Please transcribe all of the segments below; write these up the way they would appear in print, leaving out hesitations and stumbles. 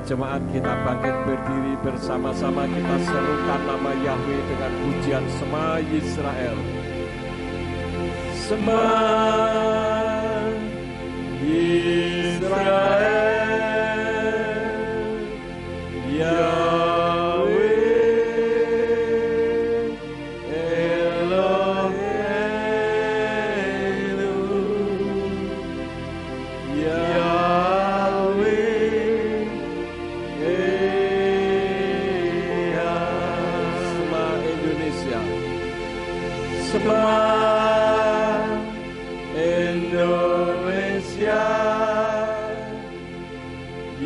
jemaat kita bangkit berdiri bersama-sama, kita serukan nama Yahweh dengan pujian Shema Yisrael. Shema Yisrael, Yahweh Eloheinu, Yahweh Shema Indonesia, Shema Indonesia,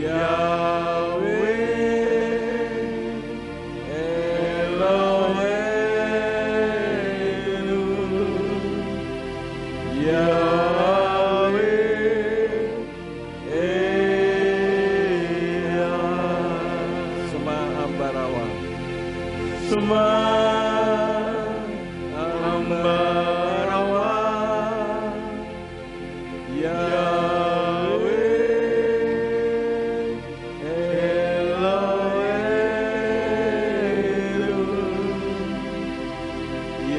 Yahweh Eloheinu, Yahweh Shema Ambarawa, Shema Ambarawa, Yahweh Eloheinu,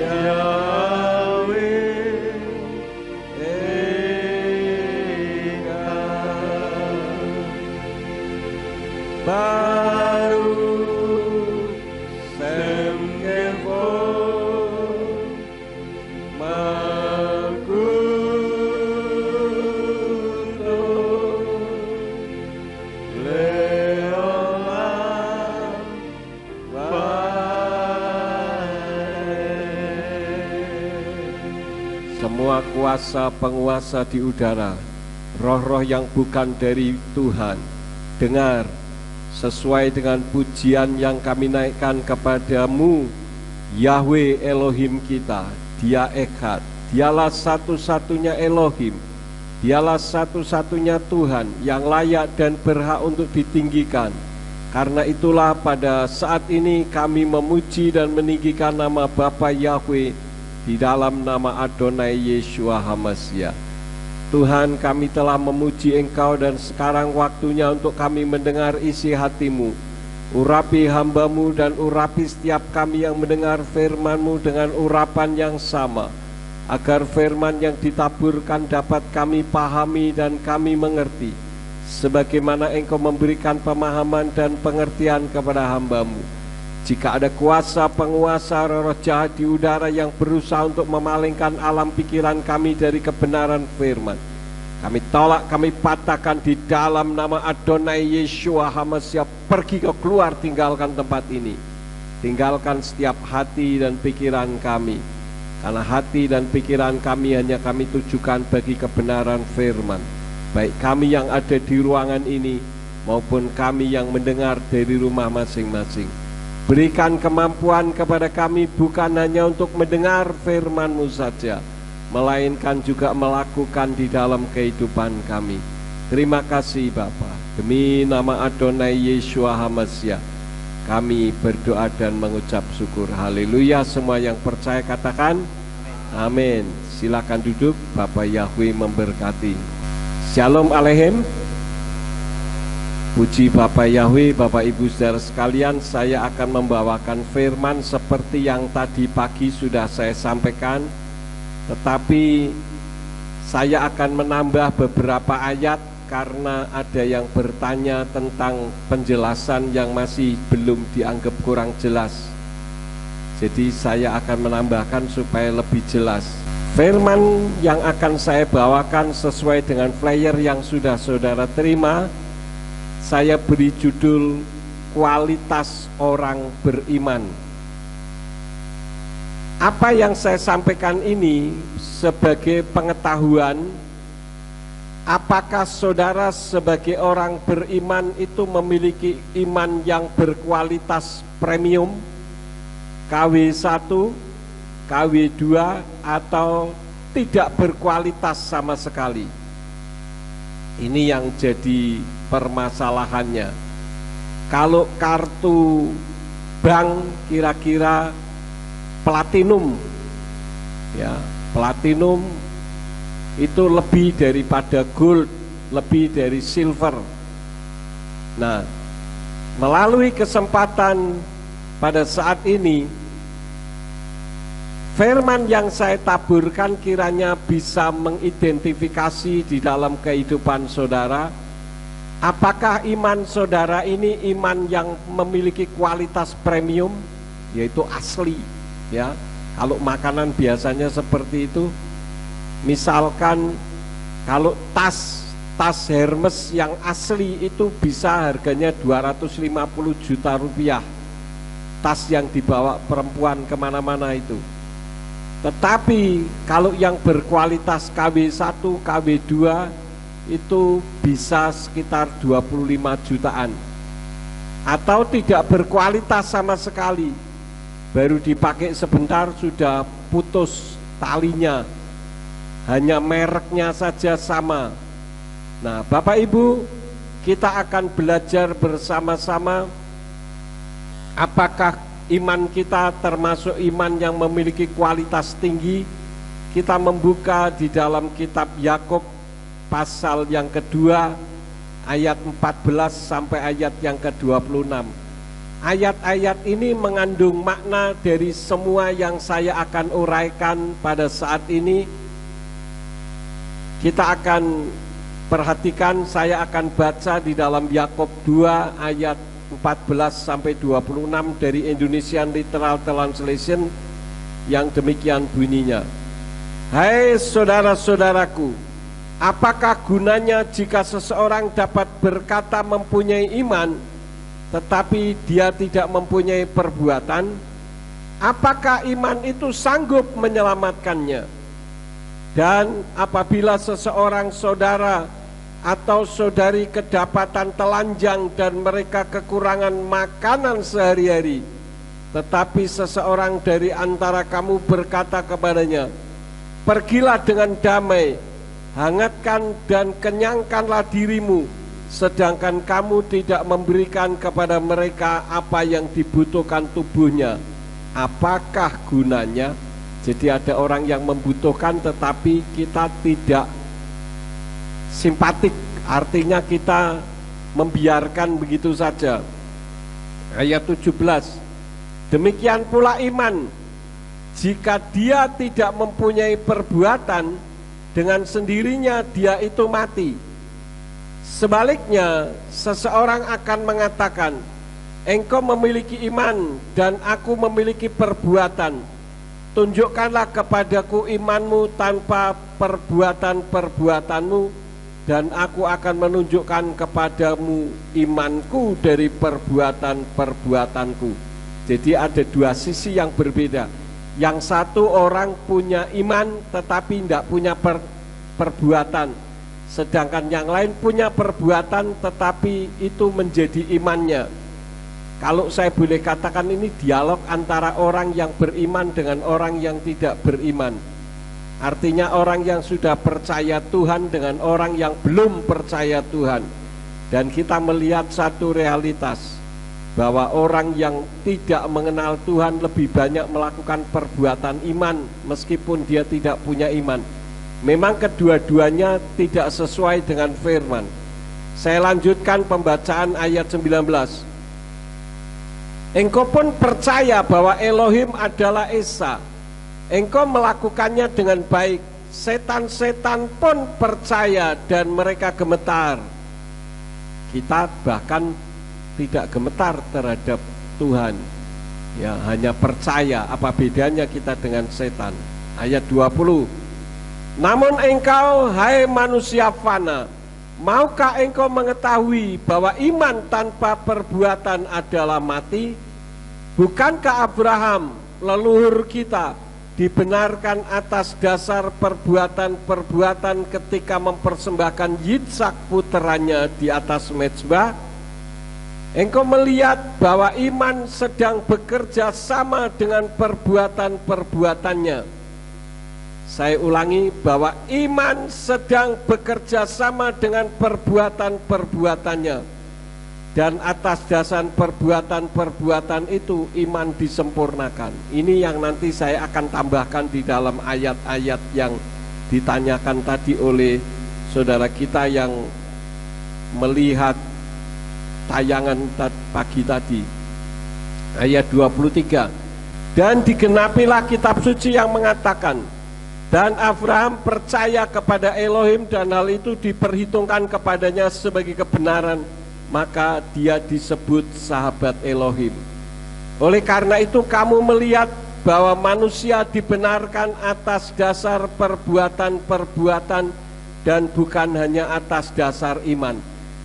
Yahweh Baruch Shem Kevod Malkuto Leolam Vaed. Semua kuasa penguasa di udara, roh-roh yang bukan dari Tuhan, dengar sesuai dengan pujian yang kami naikkan kepadamu, Yahweh Elohim kita. Dia Echad, dialah satu-satunya Elohim, dialah satu-satunya Tuhan yang layak dan berhak untuk ditinggikan. Karena itulah pada saat ini kami memuji dan meninggikan nama Bapa Yahweh di dalam nama Adonai Yeshua HaMashiach. Tuhan, kami telah memuji Engkau dan sekarang waktunya untuk kami mendengar isi hati-Mu. Urapi hamba-Mu dan urapi setiap kami yang mendengar firman-Mu dengan urapan yang sama, agar firman yang ditaburkan dapat kami pahami dan kami mengerti, sebagaimana Engkau memberikan pemahaman dan pengertian kepada hamba-Mu. Jika ada kuasa penguasa roh jahat di udara yang berusaha untuk memalingkan alam pikiran kami dari kebenaran firman, kami tolak, kami patahkan di dalam nama Adonai Yeshua HaMashiach. Pergi kau keluar, tinggalkan tempat ini, tinggalkan setiap hati dan pikiran kami, karena hati dan pikiran kami hanya kami tujukan bagi kebenaran firman, baik kami yang ada di ruangan ini maupun kami yang mendengar dari rumah masing-masing. Berikan kemampuan kepada kami bukan hanya untuk mendengar firman-Mu saja, melainkan juga melakukan di dalam kehidupan kami. Terima kasih Bapa. Demi nama Adonai Yeshua HaMashiach kami berdoa dan mengucap syukur. Haleluya. Semua yang percaya katakan amin. Silakan duduk. Bapa Yahweh memberkati. Shalom Aleichem. Puji Bapak Yahweh, Bapak Ibu saudara sekalian, saya akan membawakan firman seperti yang tadi pagi sudah saya sampaikan, tetapi saya akan menambah beberapa ayat karena ada yang bertanya tentang penjelasan yang masih belum dianggap kurang jelas. Jadi saya akan menambahkan supaya lebih jelas. Firman yang akan saya bawakan sesuai dengan flyer yang sudah saudara terima, saya beri judul kualitas orang beriman. Apa yang saya sampaikan ini sebagai pengetahuan, apakah saudara sebagai orang beriman itu memiliki iman yang berkualitas premium, KW1, KW2, atau tidak berkualitas sama sekali? Ini yang jadi permasalahannya. Kalau kartu bank kira-kira platinum, ya, platinum itu lebih daripada gold, lebih dari silver. Nah, melalui kesempatan pada saat ini, firman yang saya taburkan kiranya bisa mengidentifikasi di dalam kehidupan saudara. Apakah iman saudara ini iman yang memiliki kualitas premium, yaitu asli, ya. Kalau makanan biasanya seperti itu. Misalkan kalau tas Hermes yang asli itu bisa harganya 250 juta rupiah, tas yang dibawa perempuan kemana-mana itu. Tetapi kalau yang berkualitas KW1, KW2 itu bisa sekitar 25 jutaan. Atau tidak berkualitas sama sekali, baru dipakai sebentar sudah putus talinya, hanya mereknya saja sama. Nah, Bapak Ibu, kita akan belajar bersama-sama apakah iman kita termasuk iman yang memiliki kualitas tinggi. Kita membuka di dalam kitab Yakub pasal yang kedua ayat 14 sampai ayat yang ke-26. Ayat-ayat ini mengandung makna dari semua yang saya akan uraikan pada saat ini. Kita akan perhatikan, saya akan baca di dalam Yakub 2 ayat 14 sampai 26 dari Indonesian Literal Translation yang demikian bunyinya. Hai saudara-saudaraku, apakah gunanya jika seseorang dapat berkata mempunyai iman, tetapi dia tidak mempunyai perbuatan? Apakah iman itu sanggup menyelamatkannya? Dan apabila seseorang saudara atau saudari kedapatan telanjang dan mereka kekurangan makanan sehari-hari, tetapi seseorang dari antara kamu berkata kepadanya, pergilah dengan damai, hangatkan dan kenyangkanlah dirimu, sedangkan kamu tidak memberikan kepada mereka apa yang dibutuhkan tubuhnya, apakah gunanya? Jadi ada orang yang membutuhkan tetapi kita tidak simpatik, artinya kita membiarkan begitu saja. Ayat 17, demikian pula iman, jika dia tidak mempunyai perbuatan, dengan sendirinya dia itu mati. Sebaliknya, seseorang akan mengatakan, engkau memiliki iman dan aku memiliki perbuatan. Tunjukkanlah kepadaku imanmu tanpa perbuatan-perbuatanmu, dan aku akan menunjukkan kepadamu imanku dari perbuatan-perbuatanku. Jadi ada dua sisi yang berbeda. Yang satu orang punya iman tetapi tidak punya perbuatan, sedangkan yang lain punya perbuatan tetapi itu menjadi imannya. Kalau saya boleh katakan, ini dialog antara orang yang beriman dengan orang yang tidak beriman. Artinya orang yang sudah percaya Tuhan dengan orang yang belum percaya Tuhan. Dan kita melihat satu realitas, bahwa orang yang tidak mengenal Tuhan lebih banyak melakukan perbuatan iman meskipun dia tidak punya iman. Memang kedua-duanya tidak sesuai dengan firman. Saya lanjutkan pembacaan ayat 19. Engkau pun percaya bahwa Elohim adalah Esa. Engkau melakukannya dengan baik. Setan-setan pun percaya dan mereka gemetar. Kita bahkan tidak gemetar terhadap Tuhan, ya, hanya percaya. Apa bedanya kita dengan setan? Ayat 20. Namun engkau, hai manusia fana, maukah engkau mengetahui bahwa iman tanpa perbuatan adalah mati? Bukankah Abraham, leluhur kita, dibenarkan atas dasar perbuatan-perbuatan ketika mempersembahkan Yitsak puteranya di atas mezbah? Engkau melihat bahwa iman sedang bekerja sama dengan perbuatan-perbuatannya. Saya ulangi, bahwa iman sedang bekerja sama dengan perbuatan-perbuatannya, dan atas dasar perbuatan-perbuatan itu iman disempurnakan. Ini yang nanti saya akan tambahkan di dalam ayat-ayat yang ditanyakan tadi oleh saudara kita yang melihat tayangan pagi tadi. Ayat 23. Dan digenapilah kitab suci yang mengatakan, dan Abraham percaya kepada Elohim dan hal itu diperhitungkan kepadanya sebagai kebenaran, maka dia disebut sahabat Elohim. Oleh karena itu kamu melihat bahwa manusia dibenarkan atas dasar perbuatan-perbuatan dan bukan hanya atas dasar iman.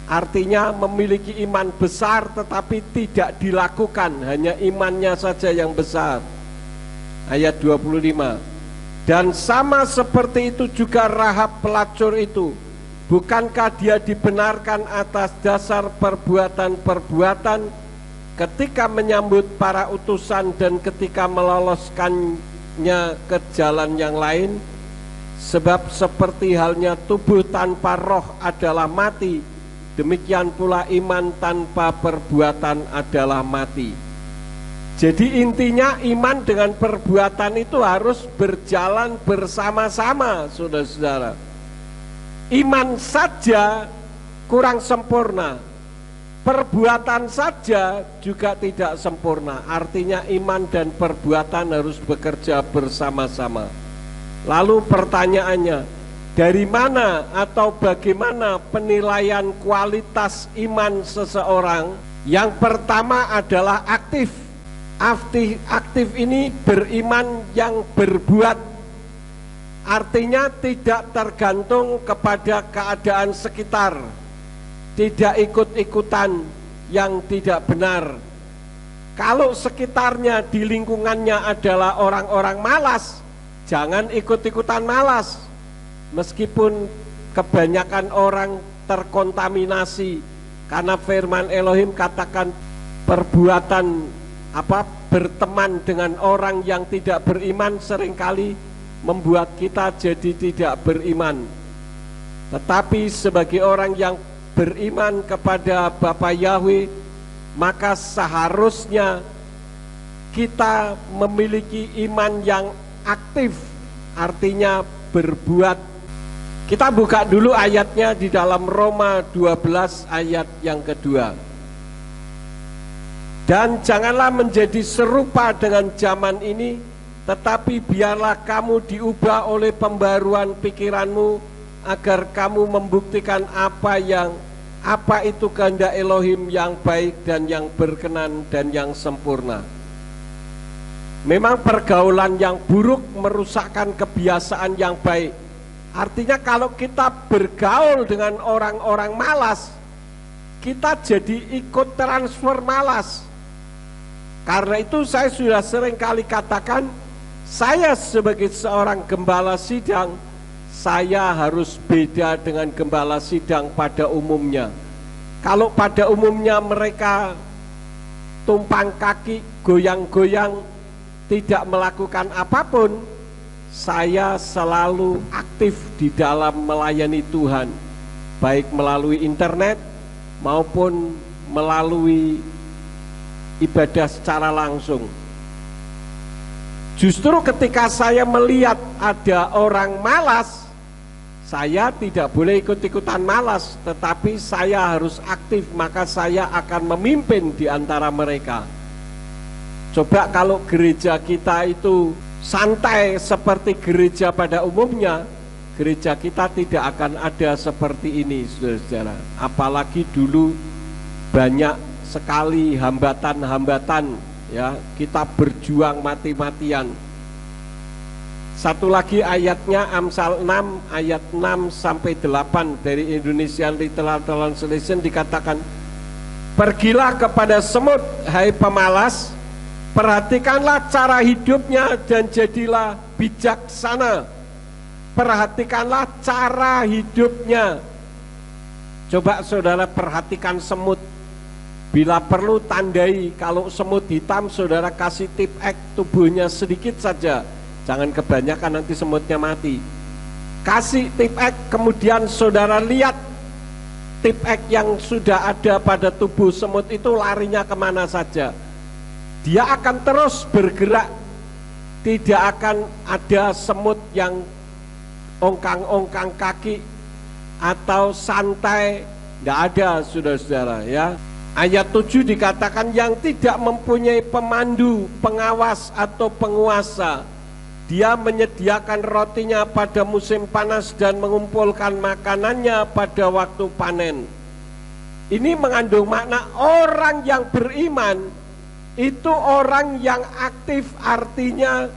Artinya memiliki iman besar tetapi tidak dilakukan, hanya imannya saja yang besar. Ayat 25. Dan sama seperti itu juga Rahab pelacur itu, bukankah dia dibenarkan atas dasar perbuatan-perbuatan ketika menyambut para utusan dan ketika meloloskannya ke jalan yang lain? Sebab seperti halnya tubuh tanpa roh adalah mati, demikian pula iman tanpa perbuatan adalah mati. Jadi intinya iman dengan perbuatan itu harus berjalan bersama-sama, saudara-saudara. Iman saja kurang sempurna, perbuatan saja juga tidak sempurna. Artinya iman dan perbuatan harus bekerja bersama-sama. Lalu pertanyaannya, dari mana atau bagaimana penilaian kualitas iman seseorang? Yang pertama adalah aktif. Aktif ini beriman yang berbuat, artinya tidak tergantung kepada keadaan sekitar, tidak ikut-ikutan yang tidak benar. Kalau sekitarnya di lingkungannya adalah orang-orang malas, jangan ikut-ikutan malas. Meskipun kebanyakan orang terkontaminasi, karena firman Elohim katakan perbuatan berteman dengan orang yang tidak beriman seringkali membuat kita jadi tidak beriman. Tetapi sebagai orang yang beriman kepada Bapa Yahweh, maka seharusnya kita memiliki iman yang aktif, artinya berbuat. Kita buka dulu ayatnya di dalam Roma 12 ayat yang kedua. Dan janganlah menjadi serupa dengan zaman ini, tetapi biarlah kamu diubah oleh pembaruan pikiranmu, agar kamu membuktikan apa itu kehendak Elohim yang baik dan yang berkenan dan yang sempurna. Memang pergaulan yang buruk merusakkan kebiasaan yang baik. Artinya kalau kita bergaul dengan orang-orang malas, kita jadi ikut transfer malas. Karena itu saya sudah sering kali katakan, saya sebagai seorang gembala sidang, saya harus beda dengan gembala sidang pada umumnya. Kalau pada umumnya mereka tumpang kaki, goyang-goyang, tidak melakukan apapun, saya selalu aktif di dalam melayani Tuhan, baik melalui internet maupun melalui ibadah secara langsung. Justru ketika saya melihat ada orang malas, saya tidak boleh ikut-ikutan malas, tetapi saya harus aktif, maka saya akan memimpin di antara mereka. Coba kalau gereja kita itu santai seperti gereja pada umumnya, gereja kita tidak akan ada seperti ini, saudara-saudara. Apalagi dulu banyak sekali hambatan-hambatan, ya, kita berjuang mati-matian. Satu lagi ayatnya Amsal 6 ayat 6 sampai 8 dari Indonesian Literal Translation dikatakan, pergilah kepada semut, hai pemalas, perhatikanlah cara hidupnya dan jadilah bijaksana. Perhatikanlah cara hidupnya. Coba saudara perhatikan semut. Bila perlu tandai, kalau semut hitam saudara kasih tip X tubuhnya sedikit saja, jangan kebanyakan nanti semutnya mati. Kasih tip X, kemudian saudara lihat tip X yang sudah ada pada tubuh semut itu larinya kemana saja. Dia akan terus bergerak, tidak akan ada semut yang ongkang-ongkang kaki atau santai, tidak ada, saudara-saudara, ya. Ayat 7 dikatakan yang tidak mempunyai pemandu, pengawas atau penguasa, dia menyediakan rotinya pada musim panas dan mengumpulkan makanannya pada waktu panen. Ini mengandung makna orang yang beriman itu orang yang aktif, artinya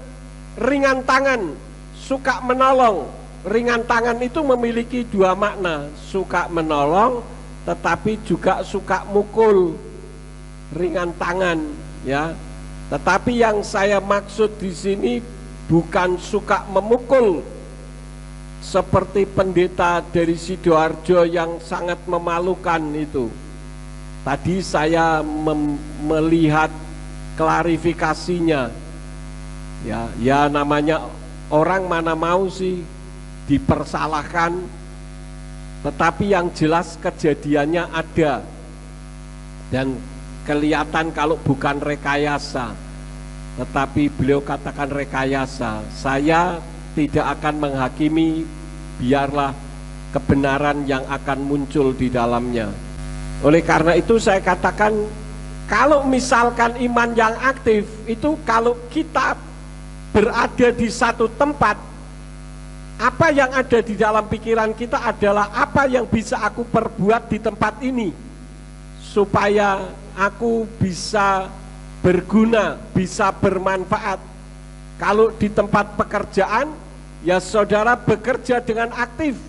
ringan tangan, suka menolong. Ringan tangan itu memiliki dua makna, suka menolong tetapi juga suka mukul. Ringan tangan, ya. Tetapi yang saya maksud di sini bukan suka memukul seperti pendeta dari Sidoarjo yang sangat memalukan itu. Tadi saya melihat klarifikasinya. Ya namanya orang mana mau sih dipersalahkan, tetapi yang jelas kejadiannya ada dan kelihatan kalau bukan rekayasa. Tetapi beliau katakan rekayasa. Saya tidak akan menghakimi, biarlah kebenaran yang akan muncul di dalamnya. Oleh karena itu saya katakan, kalau misalkan iman yang aktif itu kalau kita berada di satu tempat, apa yang ada di dalam pikiran kita adalah apa yang bisa aku perbuat di tempat ini supaya aku bisa berguna, bisa bermanfaat. Kalau di tempat pekerjaan, ya saudara bekerja dengan aktif.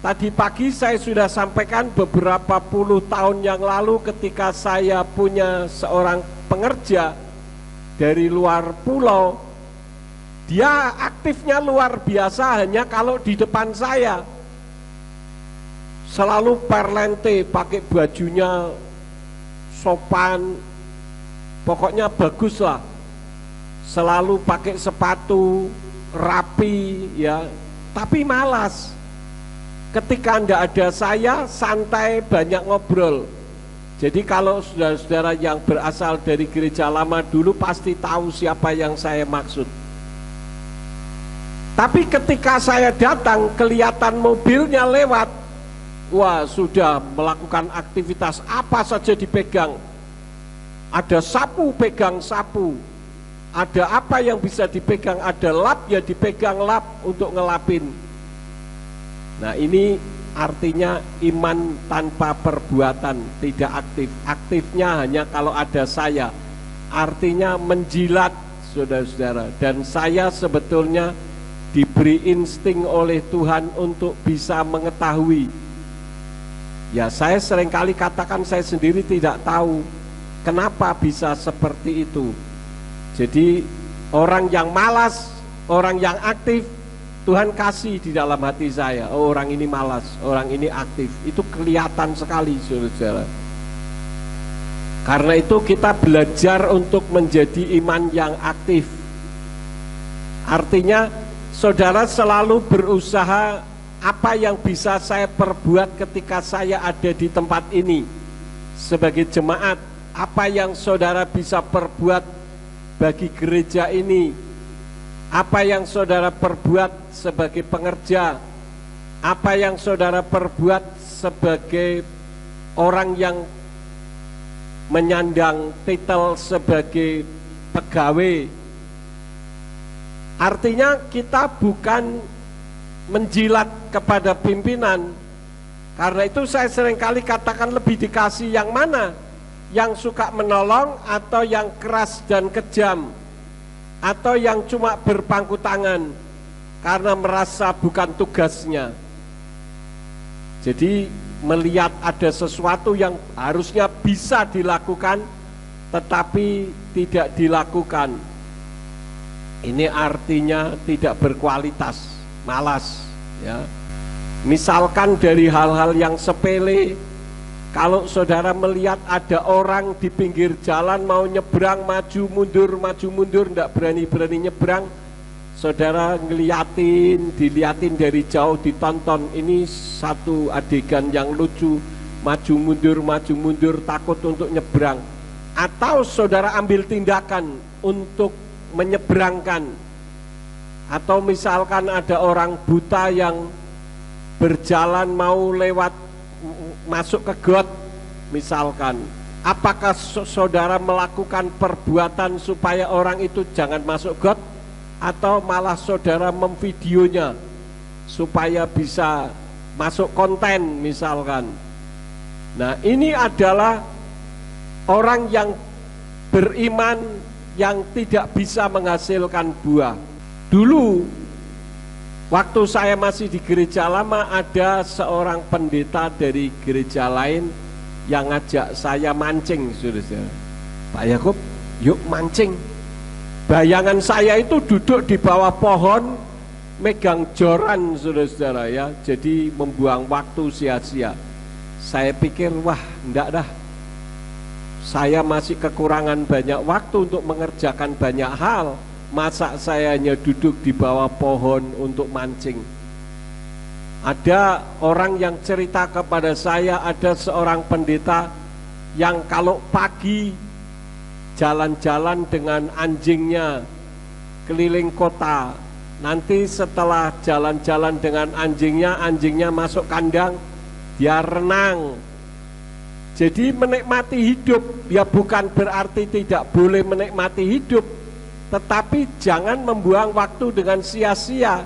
Tadi pagi saya sudah sampaikan beberapa puluh tahun yang lalu ketika saya punya seorang pengerja dari luar pulau. Dia aktifnya luar biasa hanya kalau di depan saya. Selalu perlente, pakai bajunya sopan, pokoknya bagus lah. Selalu pakai sepatu rapi, ya. Tapi malas. Ketika tidak ada saya, santai, banyak ngobrol. Jadi kalau saudara-saudara yang berasal dari gereja lama dulu pasti tahu siapa yang saya maksud. Tapi ketika saya datang, kelihatan mobilnya lewat, wah sudah melakukan aktivitas apa saja dipegang. Ada sapu, pegang sapu. Ada apa yang bisa dipegang, ada lap, ya dipegang lap untuk ngelapin. Nah ini artinya iman tanpa perbuatan, tidak aktif. Aktifnya hanya kalau ada saya. Artinya menjilat, saudara-saudara. Dan saya sebetulnya diberi insting oleh Tuhan untuk bisa mengetahui. Ya saya seringkali katakan saya sendiri tidak tahu kenapa bisa seperti itu. Jadi orang yang malas, orang yang aktif, Tuhan kasih di dalam hati saya. Oh, orang ini malas, orang ini aktif. Itu kelihatan sekali, saudara-saudara. Karena itu kita belajar untuk menjadi iman yang aktif. Artinya saudara selalu berusaha apa yang bisa saya perbuat ketika saya ada di tempat ini. Sebagai jemaat, apa yang saudara bisa perbuat bagi gereja ini? Apa yang saudara perbuat sebagai pengerja? Apa yang saudara perbuat sebagai orang yang menyandang titel sebagai pegawai? Artinya kita bukan menjilat kepada pimpinan. Karena itu saya seringkali katakan lebih dikasih yang mana? Yang suka menolong atau yang keras dan kejam? Atau yang cuma berpangku tangan karena merasa bukan tugasnya? Jadi melihat ada sesuatu yang harusnya bisa dilakukan tetapi tidak dilakukan, ini artinya tidak berkualitas, malas, ya. Misalkan dari hal-hal yang sepele, kalau saudara melihat ada orang di pinggir jalan mau nyebrang, maju mundur, tidak berani-berani nyebrang, saudara diliatin dari jauh, ditonton, ini satu adegan yang lucu, maju mundur, takut untuk nyebrang. Atau saudara ambil tindakan untuk menyeberangkan. Atau misalkan ada orang buta yang berjalan mau lewat masuk ke got, misalkan, apakah saudara melakukan perbuatan supaya orang itu jangan masuk got, atau malah saudara memvideonya supaya bisa masuk konten misalkan. Nah, ini adalah orang yang beriman yang tidak bisa menghasilkan buah. Dulu waktu saya masih di gereja lama, ada seorang pendeta dari gereja lain yang ngajak saya mancing, saudara. Pak Yakub, yuk mancing. Bayangan saya itu duduk di bawah pohon, megang joran, saudara-saudara ya. Jadi membuang waktu sia-sia. Saya pikir, wah, enggak dah. Saya masih kekurangan banyak waktu untuk mengerjakan banyak hal. Masa saya hanya duduk di bawah pohon untuk mancing? Ada orang yang cerita kepada saya, ada seorang pendeta yang kalau pagi jalan-jalan dengan anjingnya keliling kota. Nanti setelah jalan-jalan dengan anjingnya, anjingnya masuk kandang, dia renang. Jadi menikmati hidup, ya bukan berarti tidak boleh menikmati hidup, tetapi jangan membuang waktu dengan sia-sia.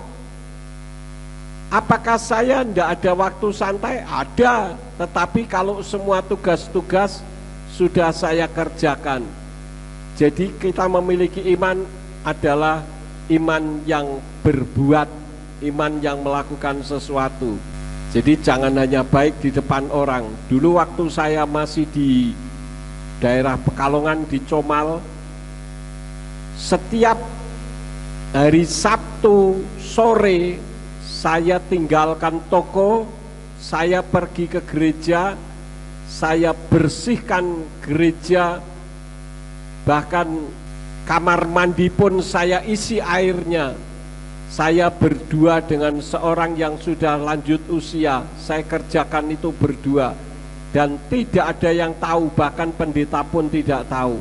Apakah saya tidak ada waktu santai? Ada, tetapi kalau semua tugas-tugas sudah saya kerjakan. Jadi kita memiliki iman adalah iman yang berbuat, iman yang melakukan sesuatu. Jadi jangan hanya baik di depan orang. Dulu waktu saya masih di daerah Pekalongan di Comal, setiap hari Sabtu sore saya tinggalkan toko, saya pergi ke gereja, saya bersihkan gereja, bahkan kamar mandi pun saya isi airnya. Saya berdua dengan seorang yang sudah lanjut usia. Saya kerjakan itu berdua, dan tidak ada yang tahu, bahkan pendeta pun tidak tahu.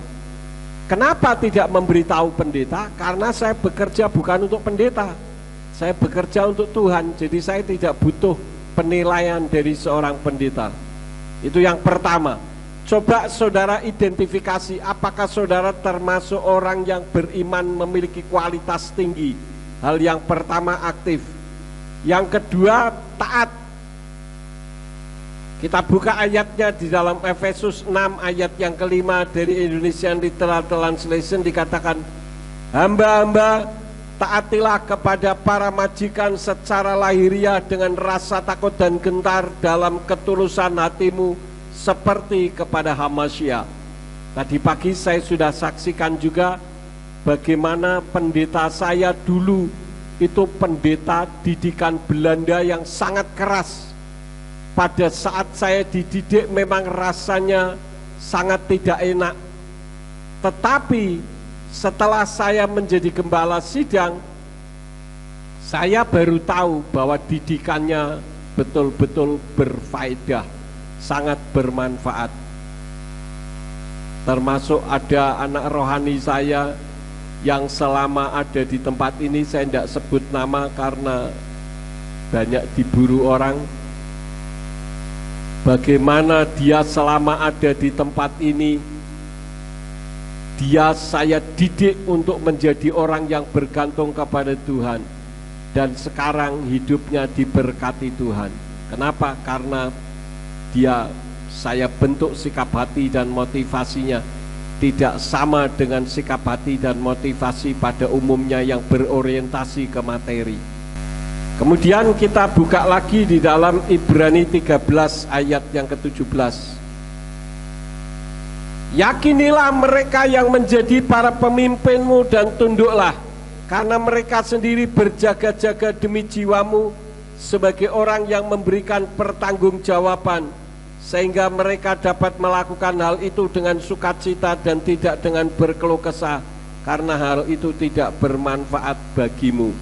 Kenapa tidak memberitahu pendeta? Karena saya bekerja bukan untuk pendeta, saya bekerja untuk Tuhan. Jadi saya tidak butuh penilaian dari seorang pendeta. Itu yang pertama. Coba saudara identifikasi, apakah saudara termasuk orang yang beriman memiliki kualitas tinggi? Hal yang pertama, aktif. Yang kedua, taat. Kita buka ayatnya di dalam Efesus 6 ayat yang kelima dari Indonesian Literal Translation, dikatakan, hamba-hamba, taatilah kepada para majikan secara lahiriah dengan rasa takut dan gentar dalam ketulusan hatimu seperti kepada Hamasya. Tadi pagi saya sudah saksikan juga bagaimana pendeta saya dulu itu pendeta didikan Belanda yang sangat keras. Pada saat saya dididik memang rasanya sangat tidak enak. Tetapi setelah saya menjadi gembala sidang, saya baru tahu bahwa didikannya betul-betul berfaedah, sangat bermanfaat. Termasuk ada anak rohani saya yang selama ada di tempat ini, saya tidak sebut nama karena banyak diburu orang. Bagaimana dia selama ada di tempat ini, dia saya didik untuk menjadi orang yang bergantung kepada Tuhan. Dan sekarang hidupnya diberkati Tuhan. Kenapa? Karena dia, saya bentuk sikap hati dan motivasinya tidak sama dengan sikap hati dan motivasi pada umumnya yang berorientasi ke materi. Kemudian kita buka lagi di dalam Ibrani 13 ayat yang ke-17. Yakinilah mereka yang menjadi para pemimpinmu dan tunduklah, karena mereka sendiri berjaga-jaga demi jiwamu sebagai orang yang memberikan pertanggungjawaban, sehingga mereka dapat melakukan hal itu dengan sukacita dan tidak dengan berkeluh kesah, karena hal itu tidak bermanfaat bagimu.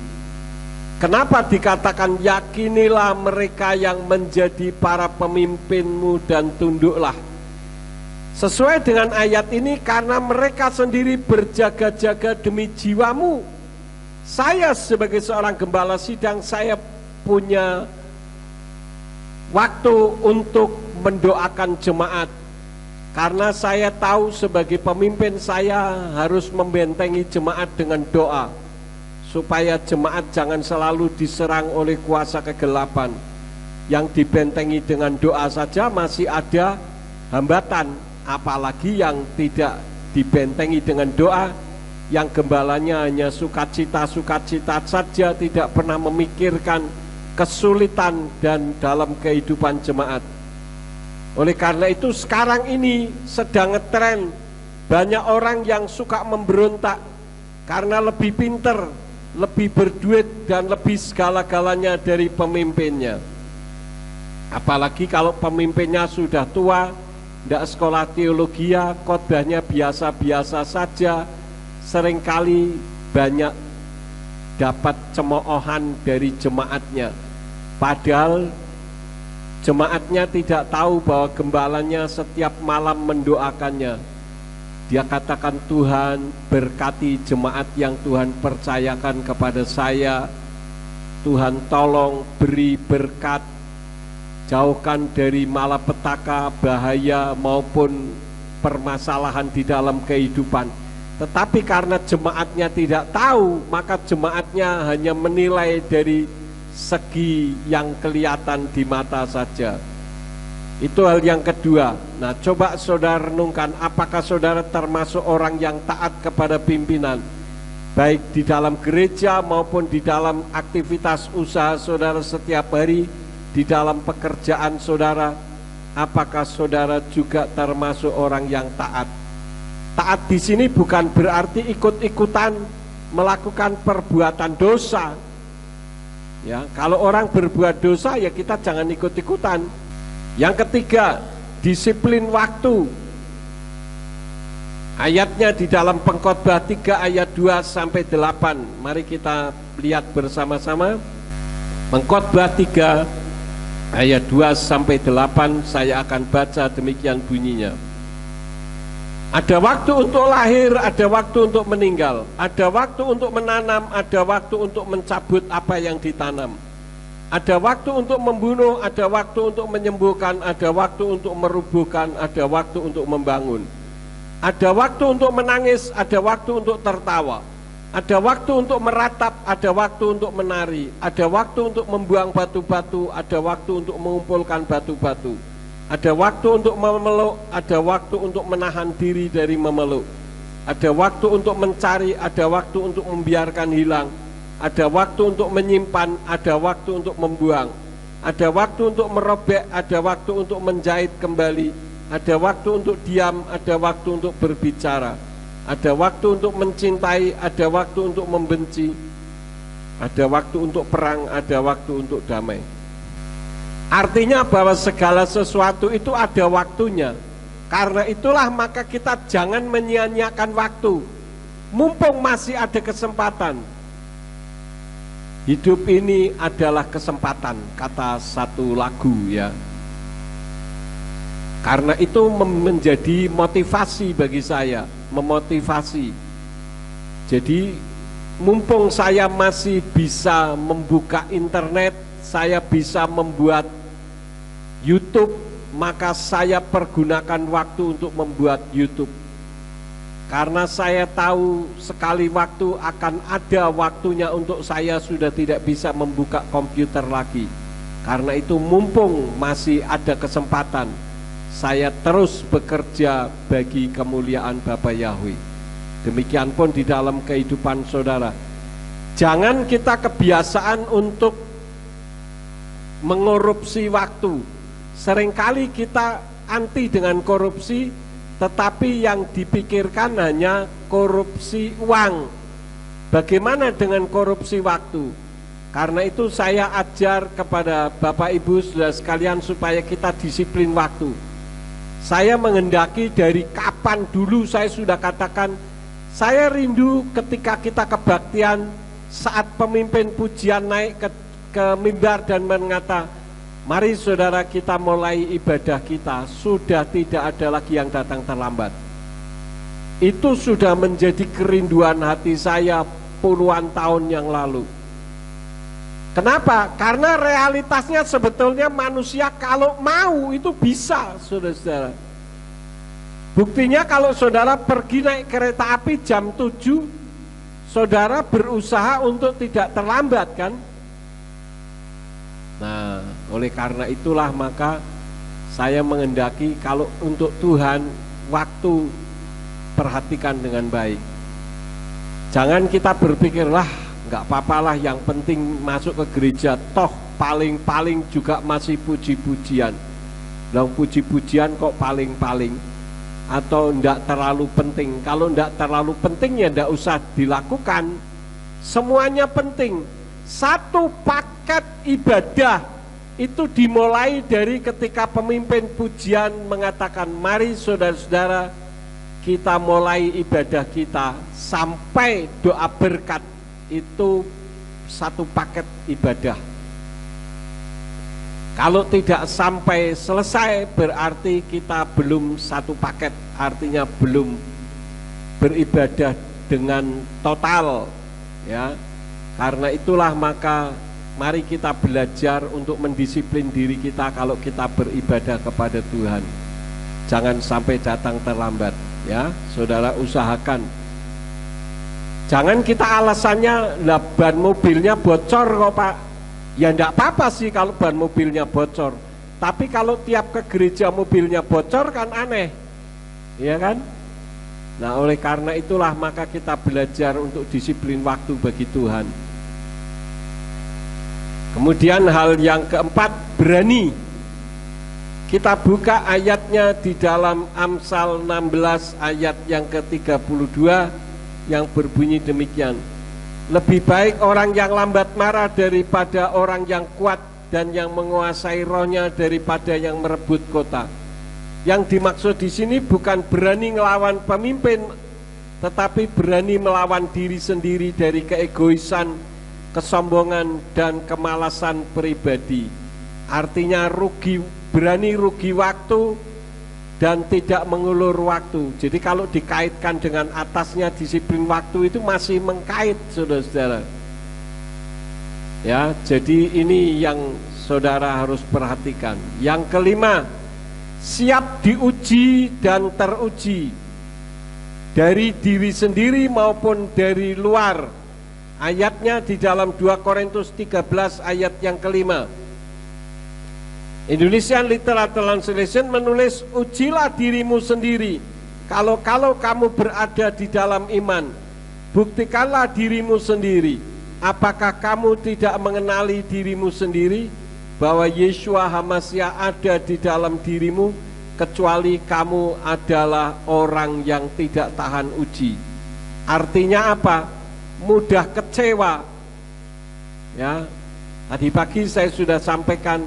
Kenapa dikatakan yakinilah mereka yang menjadi para pemimpinmu dan tunduklah? Sesuai dengan ayat ini, karena mereka sendiri berjaga-jaga demi jiwamu. Saya sebagai seorang gembala sidang, saya punya waktu untuk mendoakan jemaat, Karena saya tahu sebagai pemimpin saya harus membentengi jemaat dengan doa, supaya jemaat jangan selalu diserang oleh kuasa kegelapan. Yang dibentengi dengan doa saja masih ada hambatan, apalagi yang tidak dibentengi dengan doa, yang gembalanya hanya sukacita-sukacita saja, tidak pernah memikirkan kesulitan dan dalam kehidupan jemaat. Oleh karena itu sekarang ini sedang ngetren banyak orang yang suka memberontak karena lebih pinter, lebih berduit, dan lebih segala-galanya dari pemimpinnya. Apalagi kalau pemimpinnya sudah tua, tidak sekolah teologi, khotbahnya biasa-biasa saja, seringkali banyak dapat cemoohan dari jemaatnya. Padahal jemaatnya tidak tahu bahwa gembalanya setiap malam mendoakannya. Dia katakan, Tuhan berkati jemaat yang Tuhan percayakan kepada saya. Tuhan tolong beri berkat, jauhkan dari malapetaka, bahaya maupun permasalahan di dalam kehidupan. Tetapi karena jemaatnya tidak tahu, maka jemaatnya hanya menilai dari segi yang kelihatan di mata saja. Itu hal yang kedua. Nah, coba saudara renungkan, apakah saudara termasuk orang yang taat kepada pimpinan, baik di dalam gereja maupun di dalam aktivitas usaha saudara setiap hari, di dalam pekerjaan saudara. Apakah saudara juga termasuk orang yang taat? Taat di sini bukan berarti ikut-ikutan melakukan perbuatan dosa. Ya, kalau orang berbuat dosa ya kita jangan ikut-ikutan. Yang ketiga, disiplin waktu. Ayatnya di dalam Pengkhotbah 3 ayat 2 sampai 8. Mari kita lihat bersama-sama. Pengkhotbah 3 ayat 2 sampai 8, saya akan baca, demikian bunyinya. Ada waktu untuk lahir, ada waktu untuk meninggal, ada waktu untuk menanam, ada waktu untuk mencabut apa yang ditanam. Ada waktu untuk membunuh, ada waktu untuk menyembuhkan, ada waktu untuk merubuhkan, ada waktu untuk membangun. Ada waktu untuk menangis, ada waktu untuk tertawa. Ada waktu untuk meratap, ada waktu untuk menari. Ada waktu untuk membuang batu-batu, ada waktu untuk mengumpulkan batu-batu. Ada waktu untuk memeluk, ada waktu untuk menahan diri dari memeluk. Ada waktu untuk mencari, ada waktu untuk membiarkan hilang. Ada waktu untuk menyimpan, ada waktu untuk membuang. Ada waktu untuk merobek, ada waktu untuk menjahit kembali. Ada waktu untuk diam, ada waktu untuk berbicara. Ada waktu untuk mencintai, ada waktu untuk membenci. Ada waktu untuk perang, ada waktu untuk damai. Artinya bahwa segala sesuatu itu ada waktunya. Karena itulah maka kita jangan menyia-nyiakan waktu. Mumpung masih ada kesempatan. Hidup ini adalah kesempatan, kata satu lagu ya. Karena itu menjadi motivasi bagi saya, memotivasi. Jadi mumpung saya masih bisa membuka internet, saya bisa membuat YouTube, maka saya pergunakan waktu untuk membuat YouTube. Karena saya tahu sekali waktu akan ada waktunya untuk saya sudah tidak bisa membuka komputer lagi. Karena itu mumpung masih ada kesempatan, saya terus bekerja bagi kemuliaan Bapa Yahweh. Demikian pun di dalam kehidupan saudara. Jangan kita kebiasaan untuk mengorupsi waktu. Seringkali kita anti dengan korupsi, tetapi yang dipikirkan hanya korupsi uang. Bagaimana dengan korupsi waktu? Karena itu saya ajar kepada Bapak Ibu saudara sekalian supaya kita disiplin waktu. Saya menghendaki dari kapan dulu saya sudah katakan, saya rindu ketika kita kebaktian saat pemimpin pujian naik ke mimbar dan mengata, mari saudara kita mulai ibadah kita, sudah tidak ada lagi yang datang terlambat. Itu sudah menjadi kerinduan hati saya puluhan tahun yang lalu. Kenapa? Karena realitasnya sebetulnya manusia kalau mau itu bisa, saudara-saudara. Buktinya kalau saudara pergi naik kereta api jam 7, saudara berusaha untuk tidak terlambat kan? Nah, oleh karena itulah maka saya menghendaki kalau untuk Tuhan waktu perhatikan dengan baik. Jangan kita berpikir lah nggak apa-apalah, yang penting masuk ke gereja, toh paling-paling juga masih puji-pujian. Lah puji-pujian kok paling-paling, atau ndak terlalu penting. Kalau ndak terlalu penting ya ndak usah dilakukan. Semuanya penting. Satu paket ibadah itu dimulai dari ketika pemimpin pujian mengatakan, mari saudara-saudara kita mulai ibadah kita, sampai doa berkat. Itu satu paket ibadah. Kalau tidak sampai selesai berarti kita belum satu paket, artinya belum beribadah dengan total, ya. Karena itulah maka mari kita belajar untuk mendisiplin diri kita kalau kita beribadah kepada Tuhan. Jangan sampai datang terlambat, ya. Saudara usahakan. Jangan kita alasannya lah ban mobilnya bocor kok Pak. Ya enggak apa-apa sih kalau ban mobilnya bocor. Tapi kalau tiap ke gereja mobilnya bocor kan aneh. Iya kan? Nah, oleh karena itulah maka kita belajar untuk disiplin waktu bagi Tuhan. Kemudian hal yang keempat, berani. Kita buka ayatnya di dalam Amsal 16 ayat yang ke-32 yang berbunyi demikian. Lebih baik orang yang lambat marah daripada orang yang kuat dan yang menguasai rohnya daripada yang merebut kota. Yang dimaksud di sini bukan berani melawan pemimpin, tetapi berani melawan diri sendiri dari keegoisan, kesombongan, dan kemalasan pribadi. Artinya berani rugi waktu dan tidak mengulur waktu. Jadi kalau dikaitkan dengan atasnya disiplin waktu itu masih mengkait, saudara-saudara. Ya, jadi ini yang saudara harus perhatikan. Yang kelima, siap diuji dan teruji dari diri sendiri maupun dari luar. Ayatnya di dalam 2 Korintus 13 ayat yang kelima. Indonesian Literal Translation menulis, ujilah dirimu sendiri. Kalau kamu berada di dalam iman, buktikanlah dirimu sendiri. Apakah kamu tidak mengenali dirimu sendiri, bahwa Yeshua HaMashiach ada di dalam dirimu, kecuali kamu adalah orang yang tidak tahan uji. Artinya apa? Mudah kecewa. Ya, tadi pagi saya sudah sampaikan,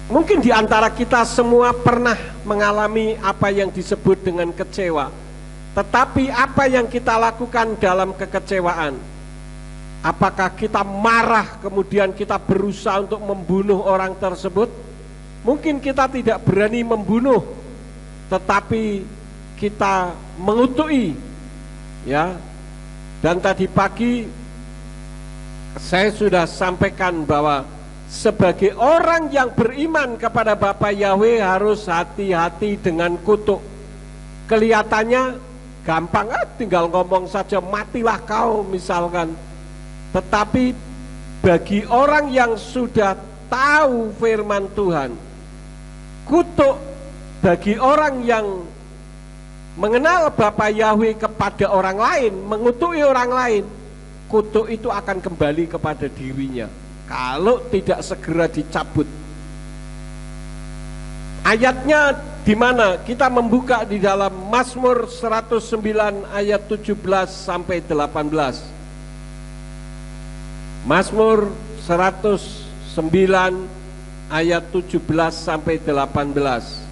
mungkin di antara kita semua pernah mengalami apa yang disebut dengan kecewa. Tetapi apa yang kita lakukan dalam kekecewaan? Apakah kita marah kemudian kita berusaha untuk membunuh orang tersebut? Mungkin kita tidak berani membunuh, tetapi kita mengutuki, ya. Dan tadi pagi saya sudah sampaikan bahwa sebagai orang yang beriman kepada Bapa Yahweh harus hati-hati dengan kutuk. Kelihatannya gampang, tinggal ngomong saja, matilah kau misalkan. Tetapi bagi orang yang sudah tahu firman Tuhan, kutuk bagi orang yang mengenal Bapa Yahweh kepada orang lain, mengutuki orang lain, kutuk itu akan kembali kepada dirinya kalau tidak segera dicabut. Ayatnya di mana? Kita membuka di dalam Mazmur 109 ayat 17 sampai 18. Mazmur 109 ayat 17 sampai 18.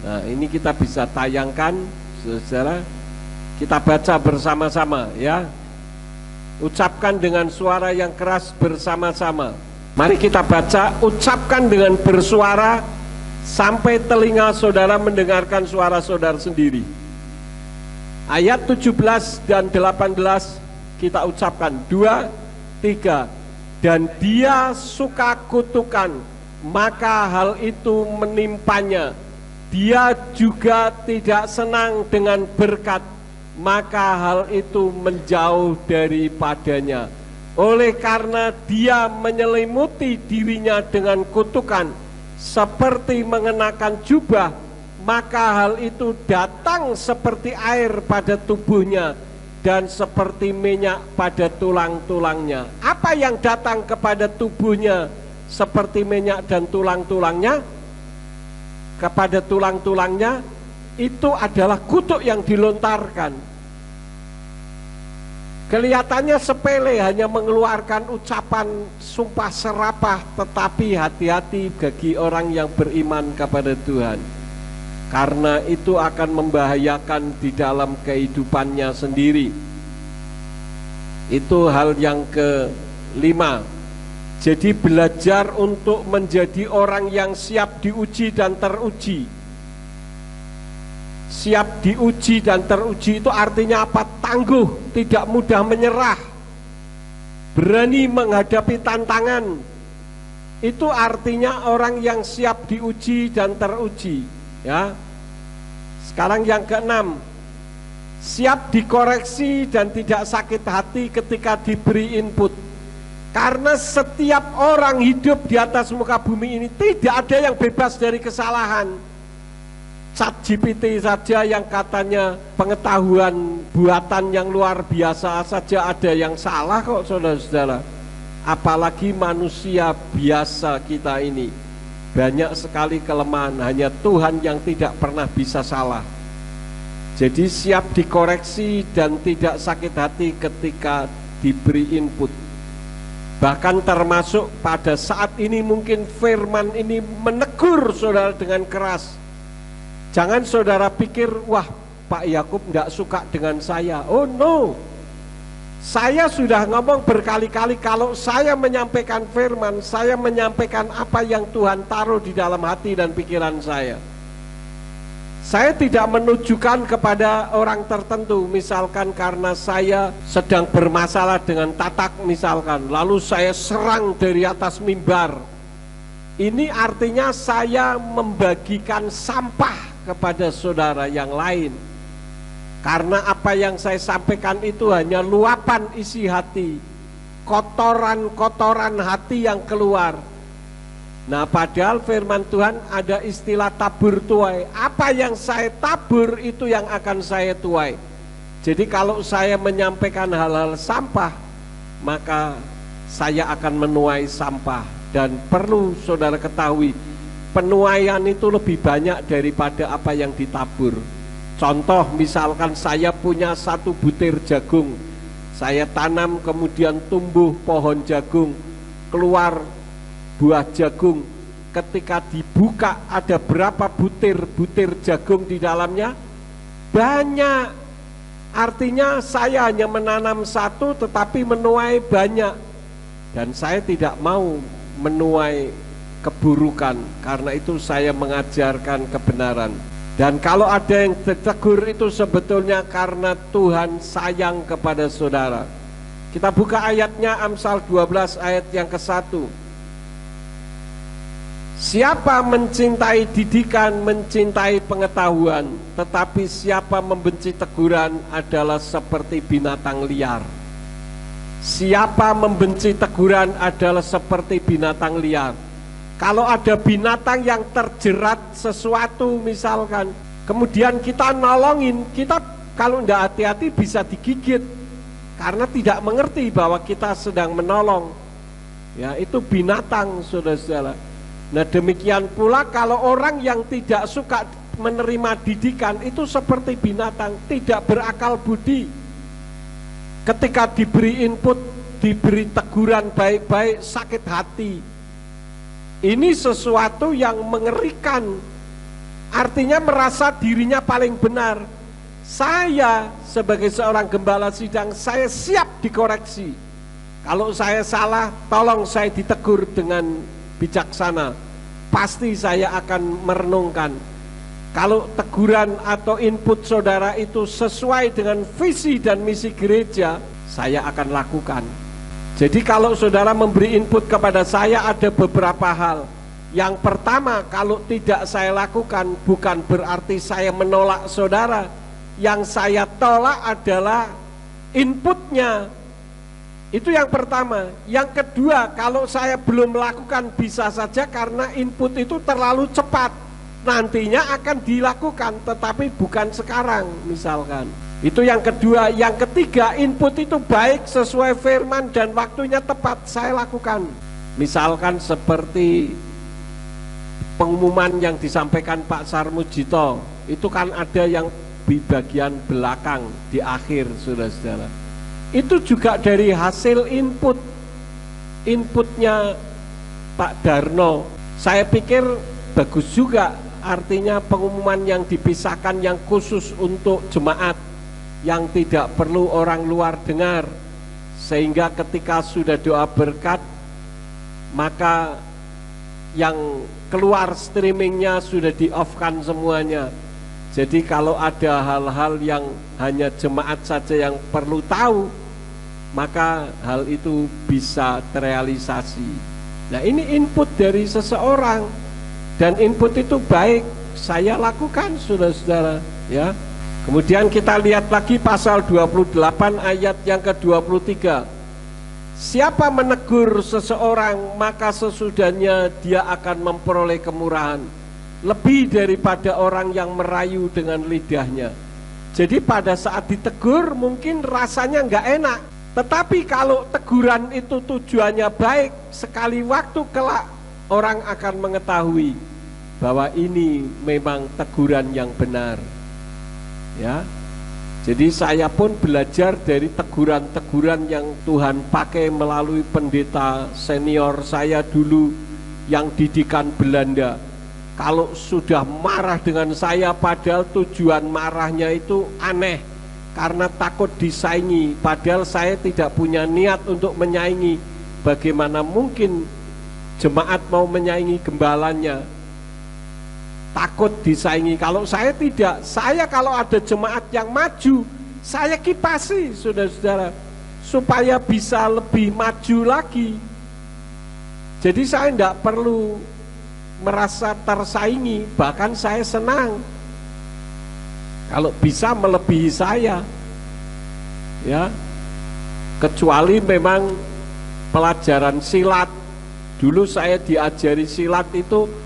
Nah, ini kita bisa tayangkan, saudara. Kita baca bersama-sama, ya. Ucapkan dengan suara yang keras bersama-sama. Mari kita baca, ucapkan dengan bersuara sampai telinga saudara mendengarkan suara saudara sendiri. Ayat 17 dan 18 kita ucapkan, 2, 3. Dan dia suka kutukan, maka hal itu menimpanya. dia juga tidak senang dengan berkat, maka hal itu menjauh daripadanya. Oleh karena dia menyelimuti dirinya dengan kutukan, seperti mengenakan jubah, maka hal itu datang seperti air pada tubuhnya dan seperti minyak pada tulang-tulangnya. Apa yang datang kepada tubuhnya seperti minyak dan tulang-tulangnya? Kepada tulang-tulangnya itu adalah kutuk yang dilontarkan. Kelihatannya sepele, hanya mengeluarkan ucapan sumpah serapah, tetapi hati-hati bagi orang yang beriman kepada Tuhan, karena itu akan membahayakan di dalam kehidupannya sendiri. Itu hal yang kelima. Jadi belajar untuk menjadi orang yang siap diuji dan teruji. Siap diuji dan teruji itu artinya apa? Tangguh, tidak mudah menyerah, berani menghadapi tantangan. Itu artinya orang yang siap diuji dan teruji. Ya. Sekarang yang keenam, siap dikoreksi dan tidak sakit hati ketika diberi input. Karena setiap orang hidup di atas muka bumi ini tidak ada yang bebas dari kesalahan. ChatGPT saja yang katanya pengetahuan buatan yang luar biasa saja ada yang salah kok, saudara-saudara. Apalagi manusia biasa kita ini, banyak sekali kelemahan, hanya Tuhan yang tidak pernah bisa salah. Jadi siap dikoreksi dan tidak sakit hati ketika diberi input. Bahkan termasuk pada saat ini mungkin firman ini menegur saudara dengan keras. Jangan saudara pikir, wah Pak Yakub tidak suka dengan saya. Oh no, saya sudah ngomong berkali-kali kalau saya menyampaikan firman, saya menyampaikan apa yang Tuhan taruh di dalam hati dan pikiran saya. Saya tidak menunjukkan kepada orang tertentu, misalkan karena saya sedang bermasalah dengan Tatak misalkan, lalu saya serang dari atas mimbar. Ini artinya saya membagikan sampah kepada saudara yang lain. Karena apa yang saya sampaikan itu hanya luapan isi hati, kotoran-kotoran hati yang keluar. Nah, padahal firman Tuhan ada istilah tabur tuai. Apa yang saya tabur itu yang akan saya tuai. Jadi kalau saya menyampaikan hal-hal sampah, maka saya akan menuai sampah. Dan perlu saudara ketahui, penuaian itu lebih banyak daripada apa yang ditabur. Contoh, misalkan saya punya 1 butir jagung, saya tanam kemudian tumbuh pohon jagung, keluar buah jagung. Ketika dibuka ada berapa butir-butir jagung di dalamnya? Banyak. Artinya saya hanya menanam 1 tetapi menuai banyak. Dan saya tidak mau menuai keburukan, karena itu saya mengajarkan kebenaran. Dan kalau ada yang ditegur itu sebetulnya karena Tuhan sayang kepada saudara. Kita buka ayatnya, Amsal 12 ayat yang ke-1. Siapa mencintai didikan, mencintai pengetahuan, tetapi siapa membenci teguran adalah seperti binatang liar. Siapa membenci teguran adalah seperti binatang liar. Kalau ada binatang yang terjerat sesuatu misalkan, kemudian kita nolongin, kita kalau tidak hati-hati bisa digigit, karena tidak mengerti bahwa kita sedang menolong. Ya, itu binatang, saudara-saudara. Nah, demikian pula kalau orang yang tidak suka menerima didikan itu seperti binatang, tidak berakal budi. Ketika diberi input, diberi teguran baik-baik, sakit hati. Ini sesuatu yang mengerikan. Artinya merasa dirinya paling benar. Saya sebagai seorang gembala sidang, saya siap dikoreksi. Kalau saya salah, tolong saya ditegur dengan bijaksana. Pasti saya akan merenungkan. Kalau teguran atau input saudara itu sesuai dengan visi dan misi gereja, saya akan lakukan. Jadi kalau saudara memberi input kepada saya ada beberapa hal. Yang pertama, kalau tidak saya lakukan bukan berarti saya menolak saudara. Yang saya tolak adalah inputnya. Itu yang pertama. Yang kedua, kalau saya belum melakukan bisa saja karena input itu terlalu cepat. Nantinya akan dilakukan, tetapi bukan sekarang misalkan. Itu yang kedua. Yang ketiga, input itu baik sesuai firman dan waktunya tepat, saya lakukan. Misalkan seperti pengumuman yang disampaikan Pak Sarmujito, itu kan ada yang di bagian belakang, di akhir, saudara-saudara. Itu juga dari hasil inputnya Pak Darno. Saya pikir bagus juga, artinya pengumuman yang dipisahkan yang khusus untuk jemaat, yang tidak perlu orang luar dengar, sehingga ketika sudah doa berkat, maka yang keluar streamingnya sudah di-off-kan semuanya. Jadi kalau ada hal-hal yang hanya jemaat saja yang perlu tahu, maka hal itu bisa terrealisasi. Nah, ini input dari seseorang, dan input itu baik, saya lakukan, saudara-saudara, ya. Kemudian kita lihat lagi pasal 28 ayat yang ke-23. Siapa menegur seseorang, maka sesudahnya dia akan memperoleh kemurahan lebih daripada orang yang merayu dengan lidahnya. Jadi pada saat ditegur mungkin rasanya nggak enak, tetapi kalau teguran itu tujuannya baik, sekali waktu kelak orang akan mengetahui bahwa ini memang teguran yang benar. Ya, jadi saya pun belajar dari teguran-teguran yang Tuhan pakai melalui pendeta senior saya dulu yang didikan Belanda. Kalau sudah marah dengan saya, padahal tujuan marahnya itu aneh, karena takut disaingi, padahal saya tidak punya niat untuk menyaingi. Bagaimana mungkin jemaat mau menyaingi gembalanya? Takut disaingi. Kalau saya tidak, saya kalau ada jemaat yang maju, saya kipasi, saudara-saudara, supaya bisa lebih maju lagi. Jadi saya tidak perlu merasa tersaingi, bahkan saya senang kalau bisa melebihi saya, ya. Kecuali memang pelajaran silat, dulu saya diajari silat itu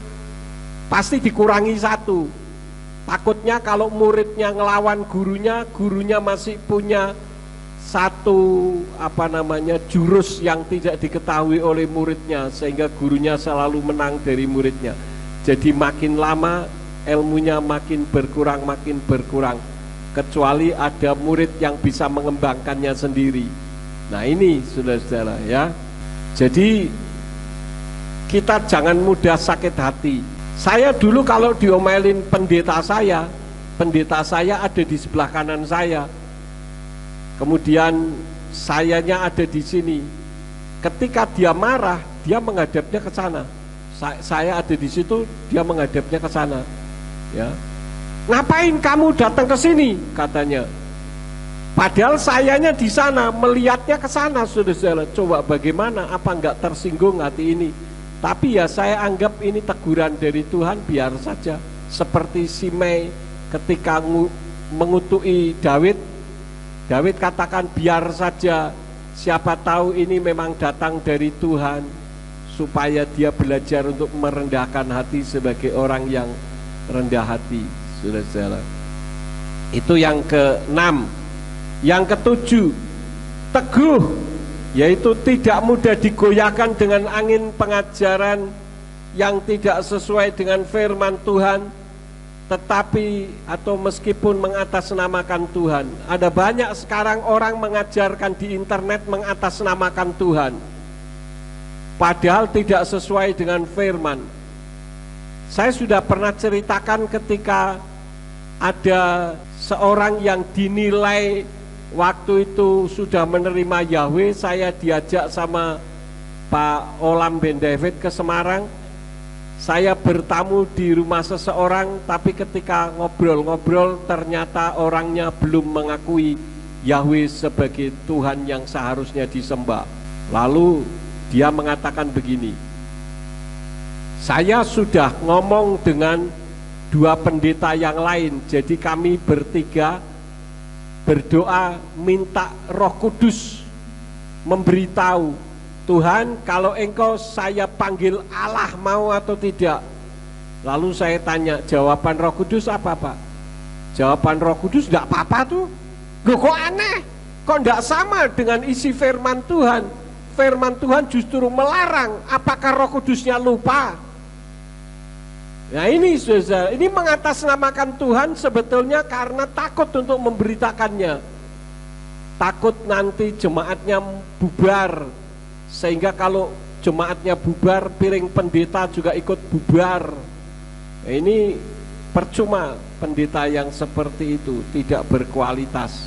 pasti dikurangi satu. Takutnya kalau muridnya ngelawan gurunya, gurunya masih punya satu jurus yang tidak diketahui oleh muridnya, sehingga gurunya selalu menang dari muridnya. Jadi makin lama ilmunya makin berkurang, kecuali ada murid yang bisa mengembangkannya sendiri. Nah, ini saudara-saudara, ya. Jadi kita jangan mudah sakit hati. Saya dulu kalau diomelin pendeta saya ada di sebelah kanan saya. Kemudian sayanya ada di sini. Ketika dia marah, dia menghadapnya ke sana. Saya ada di situ, dia menghadapnya ke sana. Ya. Ngapain kamu datang ke sini? Katanya. Padahal sayanya di sana, melihatnya ke sana, saudara-saudara. Coba bagaimana? Apa enggak tersinggung hati ini? Tapi ya saya anggap ini teguran dari Tuhan, biar saja. Seperti Simei ketika mengutuki David. David katakan biar saja, siapa tahu ini memang datang dari Tuhan, supaya dia belajar untuk merendahkan hati sebagai orang yang rendah hati, saudara-saudara. Itu yang ke-6. Yang ke-7, teguh, yaitu tidak mudah digoyahkan dengan angin pengajaran yang tidak sesuai dengan firman Tuhan, tetapi atau meskipun mengatasnamakan Tuhan. Ada banyak sekarang orang mengajarkan di internet mengatasnamakan Tuhan, padahal tidak sesuai dengan firman. Saya sudah pernah ceritakan ketika ada seorang yang dinilai waktu itu sudah menerima Yahweh. Saya diajak sama Pak Olam Ben David ke Semarang. Saya bertamu di rumah seseorang, tapi ketika ngobrol-ngobrol ternyata orangnya belum mengakui Yahweh sebagai Tuhan yang seharusnya disembah. Lalu dia mengatakan begini, Saya sudah ngomong dengan dua pendeta yang lain, jadi kami bertiga berdoa minta Roh Kudus memberitahu, Tuhan, kalau engkau saya panggil Allah, mau atau tidak? Lalu saya tanya, jawaban Roh Kudus apa, Pak? Jawaban Roh Kudus, enggak apa-apa tuh. Loh, kok aneh? Kok enggak sama dengan isi firman Tuhan? Firman Tuhan justru melarang. Apakah Roh Kudusnya lupa? Nah ini saudara, ini mengatasnamakan Tuhan sebetulnya karena takut untuk memberitakannya. Takut nanti jemaatnya bubar, sehingga kalau jemaatnya bubar, piring pendeta juga ikut bubar. Nah, ini percuma pendeta yang seperti itu, tidak berkualitas.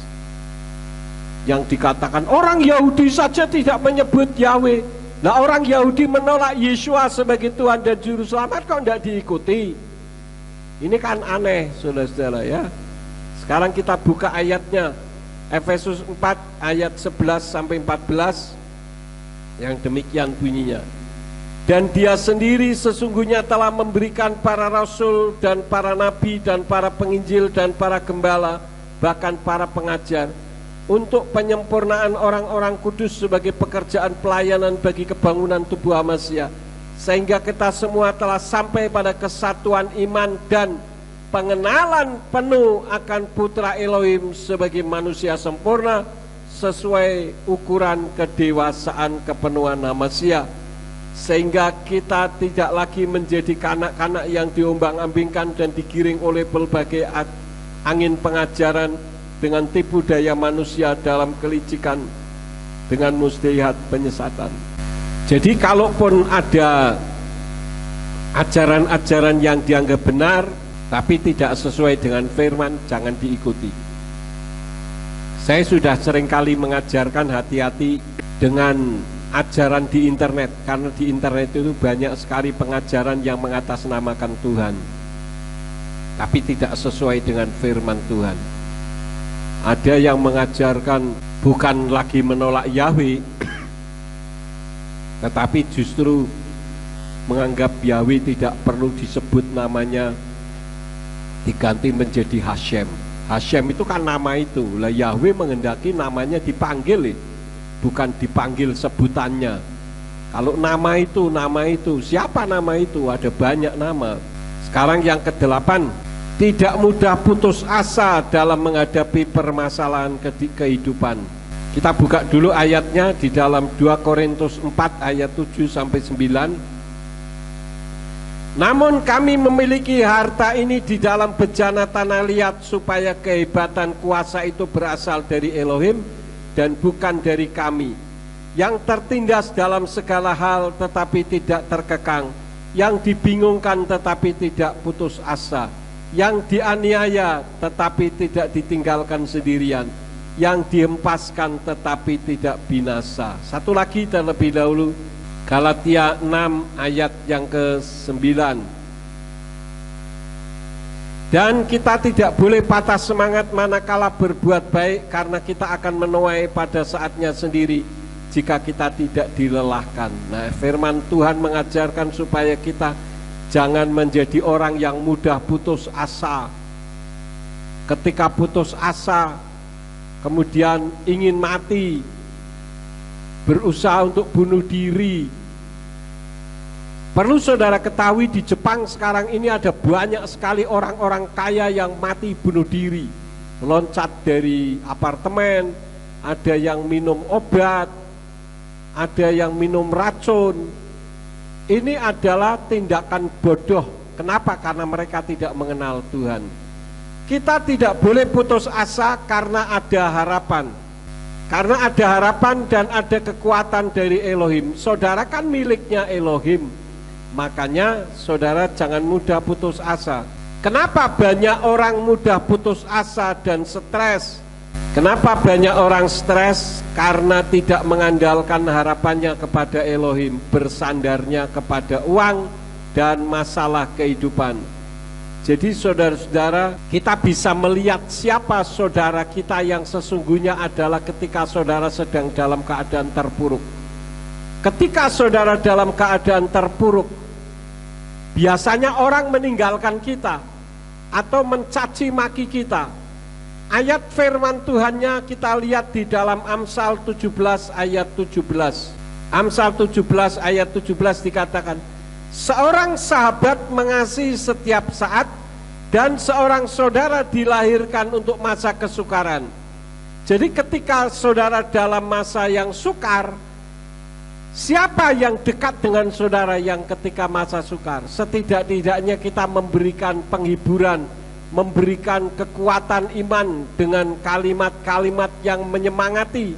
Yang dikatakan orang Yahudi saja tidak menyebut Yahweh. Nah, orang Yahudi menolak Yeshua sebagai Tuhan dan Juru Selamat, kok tidak diikuti? Ini kan aneh, saudara-saudara ya. Sekarang kita buka ayatnya, Efesus 4 ayat 11 sampai 14, yang demikian bunyinya. Dan dia sendiri sesungguhnya telah memberikan para rasul dan para nabi dan para penginjil dan para gembala, bahkan para pengajar, untuk penyempurnaan orang-orang kudus sebagai pekerjaan pelayanan bagi kebangunan tubuh manusia, sehingga kita semua telah sampai pada kesatuan iman dan pengenalan penuh akan Putra Elohim sebagai manusia sempurna sesuai ukuran kedewasaan kepenuhan manusia, sehingga kita tidak lagi menjadi kanak-kanak yang diombang-ambingkan dan digiring oleh berbagai angin pengajaran dengan tipu daya manusia dalam kelicikan dengan muslihat penyesatan. Jadi kalaupun ada ajaran-ajaran yang dianggap benar tapi tidak sesuai dengan firman, jangan diikuti. Saya sudah seringkali mengajarkan hati-hati dengan ajaran di internet, karena di internet itu banyak sekali pengajaran yang mengatasnamakan Tuhan tapi tidak sesuai dengan firman Tuhan. Ada yang mengajarkan bukan lagi menolak Yahweh, tetapi justru menganggap Yahweh tidak perlu disebut namanya, diganti menjadi Hashem. Hashem itu kan nama itu. Lah Yahweh menghendaki namanya dipanggil, bukan dipanggil sebutannya. Kalau nama itu, siapa nama itu? Ada banyak nama. Sekarang yang ke-8, tidak mudah putus asa dalam menghadapi permasalahan kehidupan. Kita buka dulu ayatnya di dalam 2 Korintus 4 ayat 7 sampai 9. Namun kami memiliki harta ini di dalam bejana tanah liat, supaya kehebatan kuasa itu berasal dari Elohim dan bukan dari kami, yang tertindas dalam segala hal tetapi tidak terkekang, yang dibingungkan tetapi tidak putus asa, yang dianiaya tetapi tidak ditinggalkan sendirian, yang dihempaskan tetapi tidak binasa. Satu lagi terlebih dahulu, Galatia 6 ayat yang ke-9. Dan kita tidak boleh patah semangat manakala berbuat baik, karena kita akan menuai pada saatnya sendiri jika kita tidak dilelahkan. Nah, firman Tuhan mengajarkan supaya kita jangan menjadi orang yang mudah putus asa. Ketika putus asa, kemudian ingin mati, berusaha untuk bunuh diri. Perlu saudara ketahui, di Jepang sekarang ini ada banyak sekali orang-orang kaya yang mati bunuh diri, loncat dari apartemen, ada yang minum obat, ada yang minum racun. Ini adalah tindakan bodoh. Kenapa? Karena mereka tidak mengenal Tuhan. Kita tidak boleh putus asa karena ada harapan. Karena ada harapan dan ada kekuatan dari Elohim. Saudara kan miliknya Elohim. Makanya saudara jangan mudah putus asa. Kenapa banyak orang mudah putus asa dan stres? Kenapa banyak orang stres? Karena tidak mengandalkan harapannya kepada Elohim, bersandarnya kepada uang dan masalah kehidupan. Jadi saudara-saudara, kita bisa melihat siapa saudara kita yang sesungguhnya adalah ketika saudara sedang dalam keadaan terpuruk. Ketika saudara dalam keadaan terpuruk, Biasanya orang meninggalkan kita atau mencaci maki kita. Ayat firman Tuhannya kita lihat di dalam Amsal 17 ayat 17. Amsal 17 ayat 17 dikatakan, seorang sahabat mengasihi setiap saat, dan seorang saudara dilahirkan untuk masa kesukaran. Jadi ketika saudara dalam masa yang sukar, siapa yang dekat dengan saudara yang ketika masa sukar? Setidak-tidaknya kita memberikan penghiburan, memberikan kekuatan iman dengan kalimat-kalimat yang menyemangati,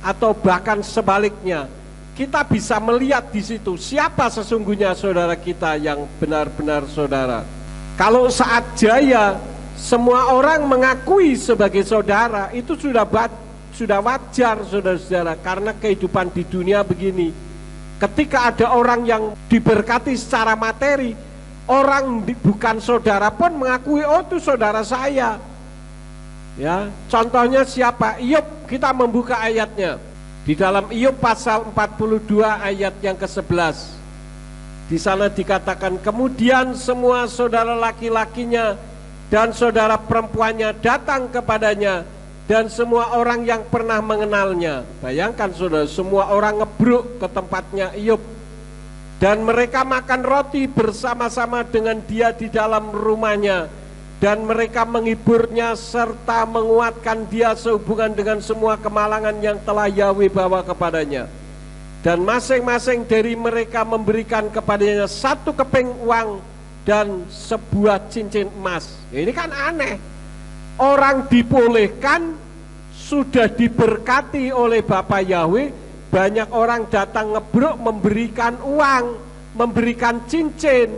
atau bahkan sebaliknya, kita bisa melihat di situ siapa sesungguhnya saudara kita yang benar-benar saudara. Kalau saat jaya semua orang mengakui sebagai saudara, itu sudah wajar saudara-saudara, karena kehidupan di dunia begini. Ketika ada orang yang diberkati secara materi, orang bukan saudara pun mengakui, oh itu saudara saya. Ya, contohnya siapa? Iyyub, kita membuka ayatnya. Di dalam Iyyub pasal 42 ayat yang ke-11. Di sana dikatakan, kemudian semua saudara laki-lakinya dan saudara perempuannya datang kepadanya, dan semua orang yang pernah mengenalnya. Bayangkan saudara, semua orang ngebruk ke tempatnya Iyyub, dan mereka makan roti bersama-sama dengan dia di dalam rumahnya, dan mereka menghiburnya serta menguatkan dia sehubungan dengan semua kemalangan yang telah Yahweh bawa kepadanya. Dan masing-masing dari mereka memberikan kepadanya 1 keping uang dan sebuah cincin emas. Ini kan aneh. Orang dibolehkan, sudah diberkati oleh Bapa Yahweh, banyak orang datang ngebruk memberikan uang, memberikan cincin.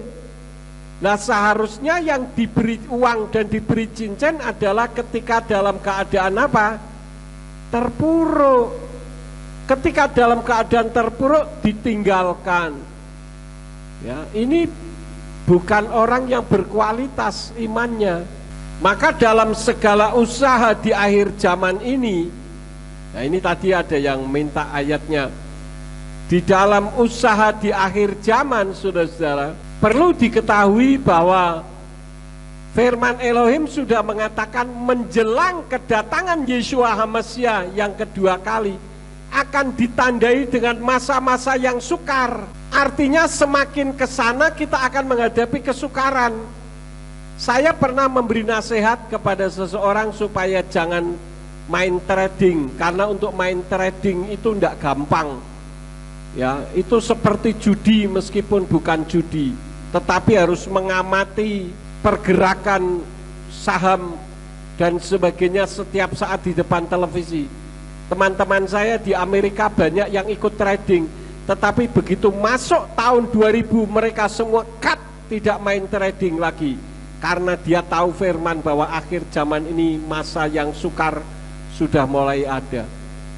Nah, seharusnya yang diberi uang dan diberi cincin adalah ketika dalam keadaan apa? Terpuruk. Ketika dalam keadaan terpuruk ditinggalkan. Ya, ini bukan orang yang berkualitas imannya. Maka dalam segala usaha di akhir zaman ini, nah ini tadi ada yang minta ayatnya. Di dalam usaha di akhir zaman, saudara-saudara, perlu diketahui bahwa firman Elohim sudah mengatakan menjelang kedatangan Yeshua HaMashiach yang kedua kali akan ditandai dengan masa-masa yang sukar. Artinya semakin ke sana kita akan menghadapi kesukaran. Saya pernah memberi nasihat kepada seseorang supaya jangan main trading, karena untuk main trading itu tidak gampang. Ya, itu seperti judi meskipun bukan judi, tetapi harus mengamati pergerakan saham dan sebagainya setiap saat di depan televisi. Teman-teman saya di Amerika banyak yang ikut trading, tetapi begitu masuk tahun 2000 mereka semua cut, tidak main trading lagi, karena dia tahu firman bahwa akhir zaman ini masa yang sukar sudah mulai ada.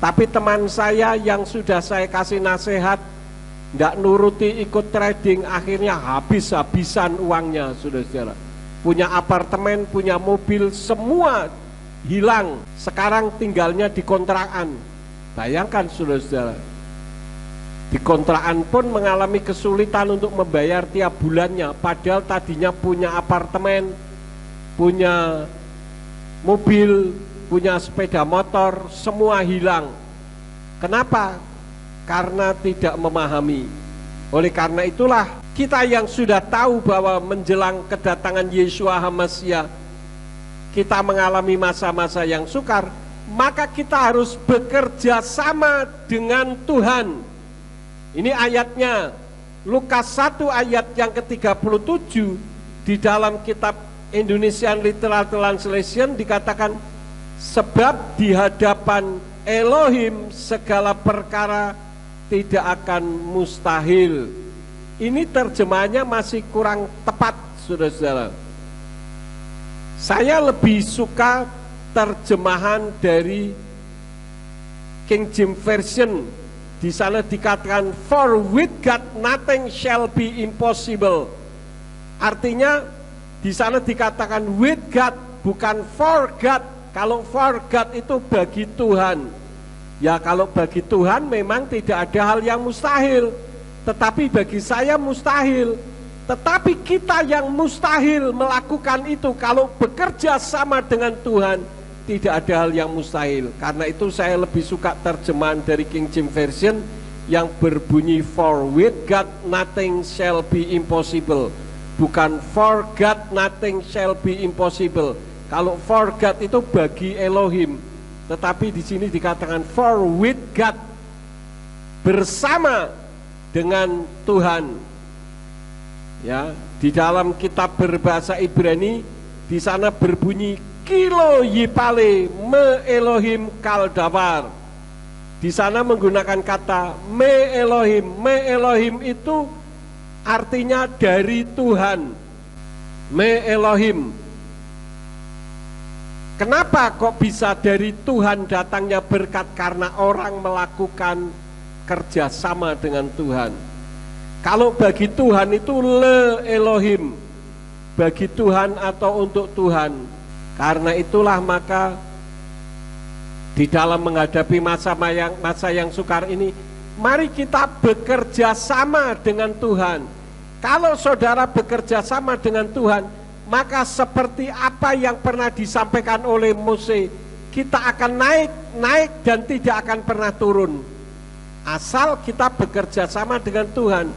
Tapi teman saya yang sudah saya kasih nasihat tidak nuruti ikut trading, akhirnya habis-habisan uangnya, saudara-saudara. Punya apartemen, punya mobil, semua hilang. Sekarang tinggalnya di kontrakan. Bayangkan saudara-saudara, di kontrakan pun mengalami kesulitan untuk membayar tiap bulannya, padahal tadinya punya apartemen, punya mobil, punya sepeda motor, semua hilang. Kenapa? Karena tidak memahami. Oleh karena itulah kita yang sudah tahu bahwa menjelang kedatangan Yeshua HaMashiach kita mengalami masa-masa yang sukar, maka kita harus bekerja sama dengan Tuhan. Ini ayatnya, Lukas 1 ayat yang ke-37, di dalam kitab Indonesian Literal Translation dikatakan, sebab di hadapan Elohim segala perkara tidak akan mustahil. Ini terjemahannya masih kurang tepat, saudara-saudara. Saya lebih suka terjemahan dari King James Version. Di sana dikatakan, for with God nothing shall be impossible. Artinya di sana dikatakan with God, bukan for God. Kalau for God itu bagi Tuhan. Ya, kalau bagi Tuhan memang tidak ada hal yang mustahil, tetapi bagi saya mustahil. Tetapi kita yang mustahil melakukan itu, kalau bekerja sama dengan Tuhan, tidak ada hal yang mustahil. Karena itu saya lebih suka terjemahan dari King James Version yang berbunyi, for with God nothing shall be impossible. Bukan for God nothing shall be impossible. Kalau for God itu bagi Elohim, tetapi di sini dikatakan for with God, bersama dengan Tuhan. Ya, di dalam kitab berbahasa Ibrani di sana berbunyi kilo yipale me Elohim kaldawar. Di sana menggunakan kata me Elohim. Me Elohim itu artinya dari Tuhan. Me Elohim. Kenapa kok bisa dari Tuhan datangnya berkat? Karena orang melakukan kerjasama dengan Tuhan. Kalau bagi Tuhan itu le Elohim, bagi Tuhan atau untuk Tuhan. Karena itulah maka di dalam menghadapi masa yang sukar ini, mari kita bekerja sama dengan Tuhan. Kalau saudara bekerja sama dengan Tuhan, maka seperti apa yang pernah disampaikan oleh Mose, kita akan naik dan tidak akan pernah turun. Asal kita bekerja sama dengan Tuhan,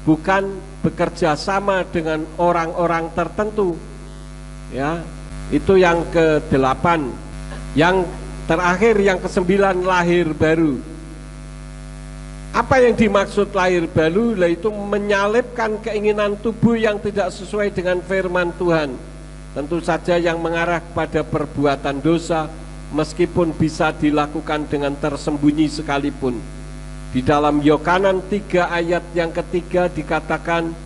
bukan bekerja sama dengan orang-orang tertentu. Ya, itu yang ke-8. Yang terakhir, yang ke-9, lahir baru. Apa yang dimaksud lahir baru? Yaitu menyalipkan keinginan tubuh yang tidak sesuai dengan firman Tuhan. Tentu saja yang mengarah kepada perbuatan dosa, meskipun bisa dilakukan dengan tersembunyi sekalipun. Di dalam Yohanan 3 ayat yang ketiga dikatakan,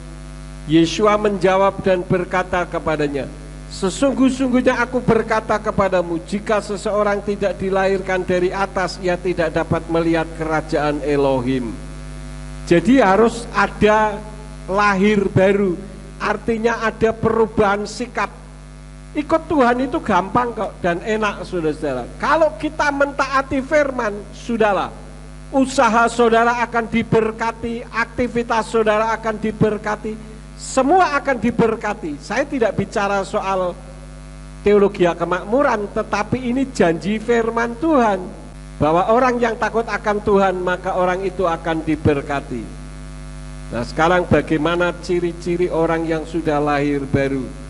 Yesua menjawab dan berkata kepadanya, sesungguh-sungguhnya aku berkata kepadamu, jika seseorang tidak dilahirkan dari atas, ia tidak dapat melihat kerajaan Elohim. Jadi harus ada lahir baru, artinya ada perubahan sikap. Ikut Tuhan itu gampang kok dan enak, saudara-saudara. Kalau kita mentaati firman, sudahlah. Usaha saudara akan diberkati, aktivitas saudara akan diberkati, semua akan diberkati. Saya tidak bicara soal teologi kemakmuran, tetapi ini janji firman Tuhan, bahwa orang yang takut akan Tuhan, maka orang itu akan diberkati. Nah, sekarang bagaimana ciri-ciri orang yang sudah lahir baru?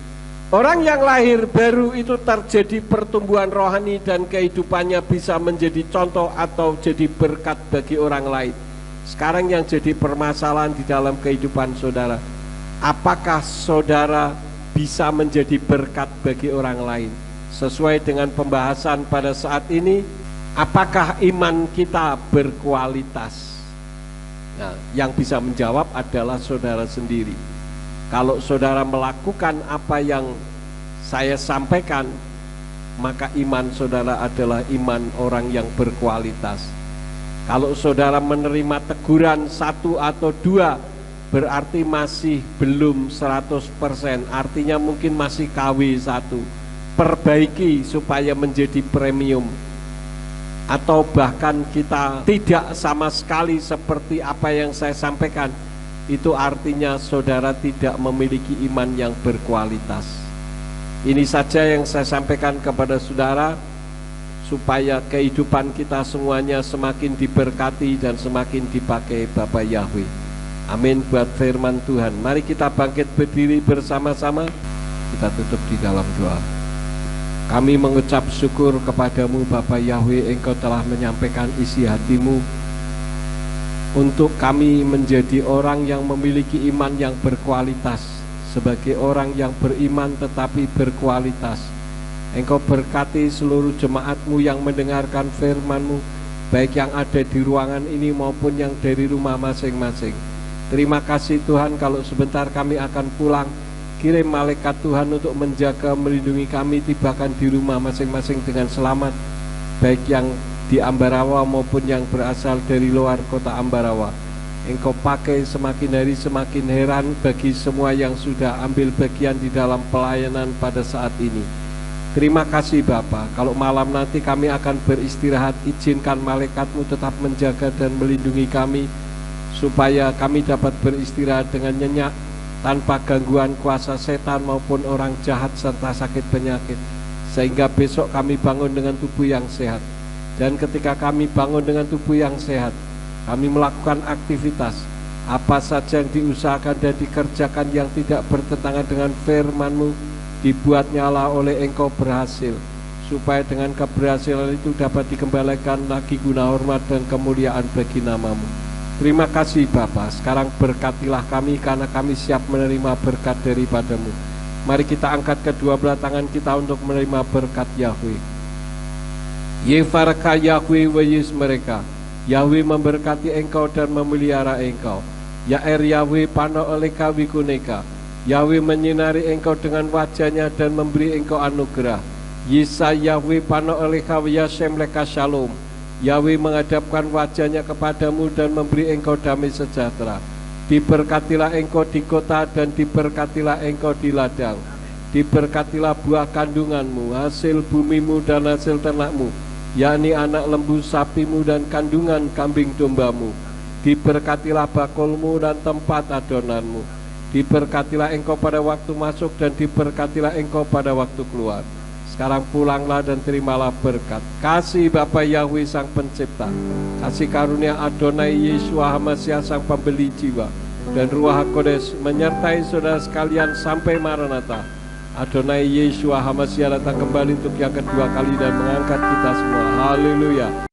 Orang yang lahir baru itu terjadi pertumbuhan rohani dan kehidupannya bisa menjadi contoh atau jadi berkat bagi orang lain. Sekarang yang jadi permasalahan di dalam kehidupan saudara, apakah saudara bisa menjadi berkat bagi orang lain? Sesuai dengan pembahasan pada saat ini, apakah iman kita berkualitas? Nah, yang bisa menjawab adalah saudara sendiri. Kalau saudara melakukan apa yang saya sampaikan, maka iman saudara adalah iman orang yang berkualitas. Kalau saudara menerima teguran 1 atau 2, berarti masih belum 100%, artinya mungkin masih KW 1. Perbaiki supaya menjadi premium. Atau bahkan kita tidak sama sekali seperti apa yang saya sampaikan, itu artinya saudara tidak memiliki iman yang berkualitas. Ini saja yang saya sampaikan kepada saudara, supaya kehidupan kita semuanya semakin diberkati dan semakin dipakai Bapa Yahweh. Amin buat firman Tuhan. Mari kita bangkit berdiri bersama-sama, kita tutup di dalam doa. Kami mengucap syukur kepadamu Bapa Yahweh, Engkau telah menyampaikan isi hatimu untuk kami menjadi orang yang memiliki iman yang berkualitas, sebagai orang yang beriman tetapi berkualitas. Engkau berkati seluruh jemaatmu yang mendengarkan firman-Mu, baik yang ada di ruangan ini maupun yang dari rumah masing-masing. Terima kasih Tuhan, kalau sebentar kami akan pulang, kirim malaikat Tuhan untuk menjaga, melindungi kami, tibakan di rumah masing-masing dengan selamat, baik yang di Ambarawa maupun yang berasal dari luar kota Ambarawa. Engkau pakai semakin hari semakin heran bagi semua yang sudah ambil bagian di dalam pelayanan pada saat ini. Terima kasih Bapa. Kalau malam nanti kami akan beristirahat, izinkan malaikat-Mu tetap menjaga dan melindungi kami, supaya kami dapat beristirahat dengan nyenyak, tanpa gangguan kuasa setan maupun orang jahat serta sakit penyakit, sehingga besok kami bangun dengan tubuh yang sehat. Dan ketika kami bangun dengan tubuh yang sehat, kami melakukan aktivitas apa saja yang diusahakan dan dikerjakan yang tidak bertentangan dengan firman-Mu, dibuat nyala oleh Engkau berhasil, supaya dengan keberhasilan itu dapat dikembalikan lagi guna hormat dan kemuliaan bagi nama-Mu. Terima kasih Bapa. Sekarang berkatilah kami karena kami siap menerima berkat daripada-Mu. Mari kita angkat kedua belah tangan kita untuk menerima berkat Yahweh. Yefarka Yahweh wayis mereka. Yahweh memberkati engkau dan memelihara engkau. Yaer Yahweh pano oleka wikuneka. Yahweh menyinari engkau dengan wajahnya dan memberi engkau anugerah. Yisa Yahweh pano oleka wiyashem leka shalom. Yahweh menghadapkan wajahnya kepadamu dan memberi engkau damai sejahtera. Diberkatilah engkau di kota dan diberkatilah engkau di ladang. Diberkatilah buah kandunganmu, hasil bumimu dan hasil ternakmu, yakni anak lembu sapimu dan kandungan kambing dombamu. Diberkatilah bakulmu dan tempat adonanmu. Diberkatilah engkau pada waktu masuk dan diberkatilah engkau pada waktu keluar. Sekarang pulanglah dan terimalah berkat. Kasih Bapa Yahweh Sang Pencipta, kasih karunia Adonai Yeshua HaMashiach Sang Pembeli jiwa, dan Ruach HaKodes menyertai saudara sekalian sampai Maranatha. Adonai Yeshua HaMashiach datang kembali untuk yang kedua kali dan mengangkat kita semua. Haleluya.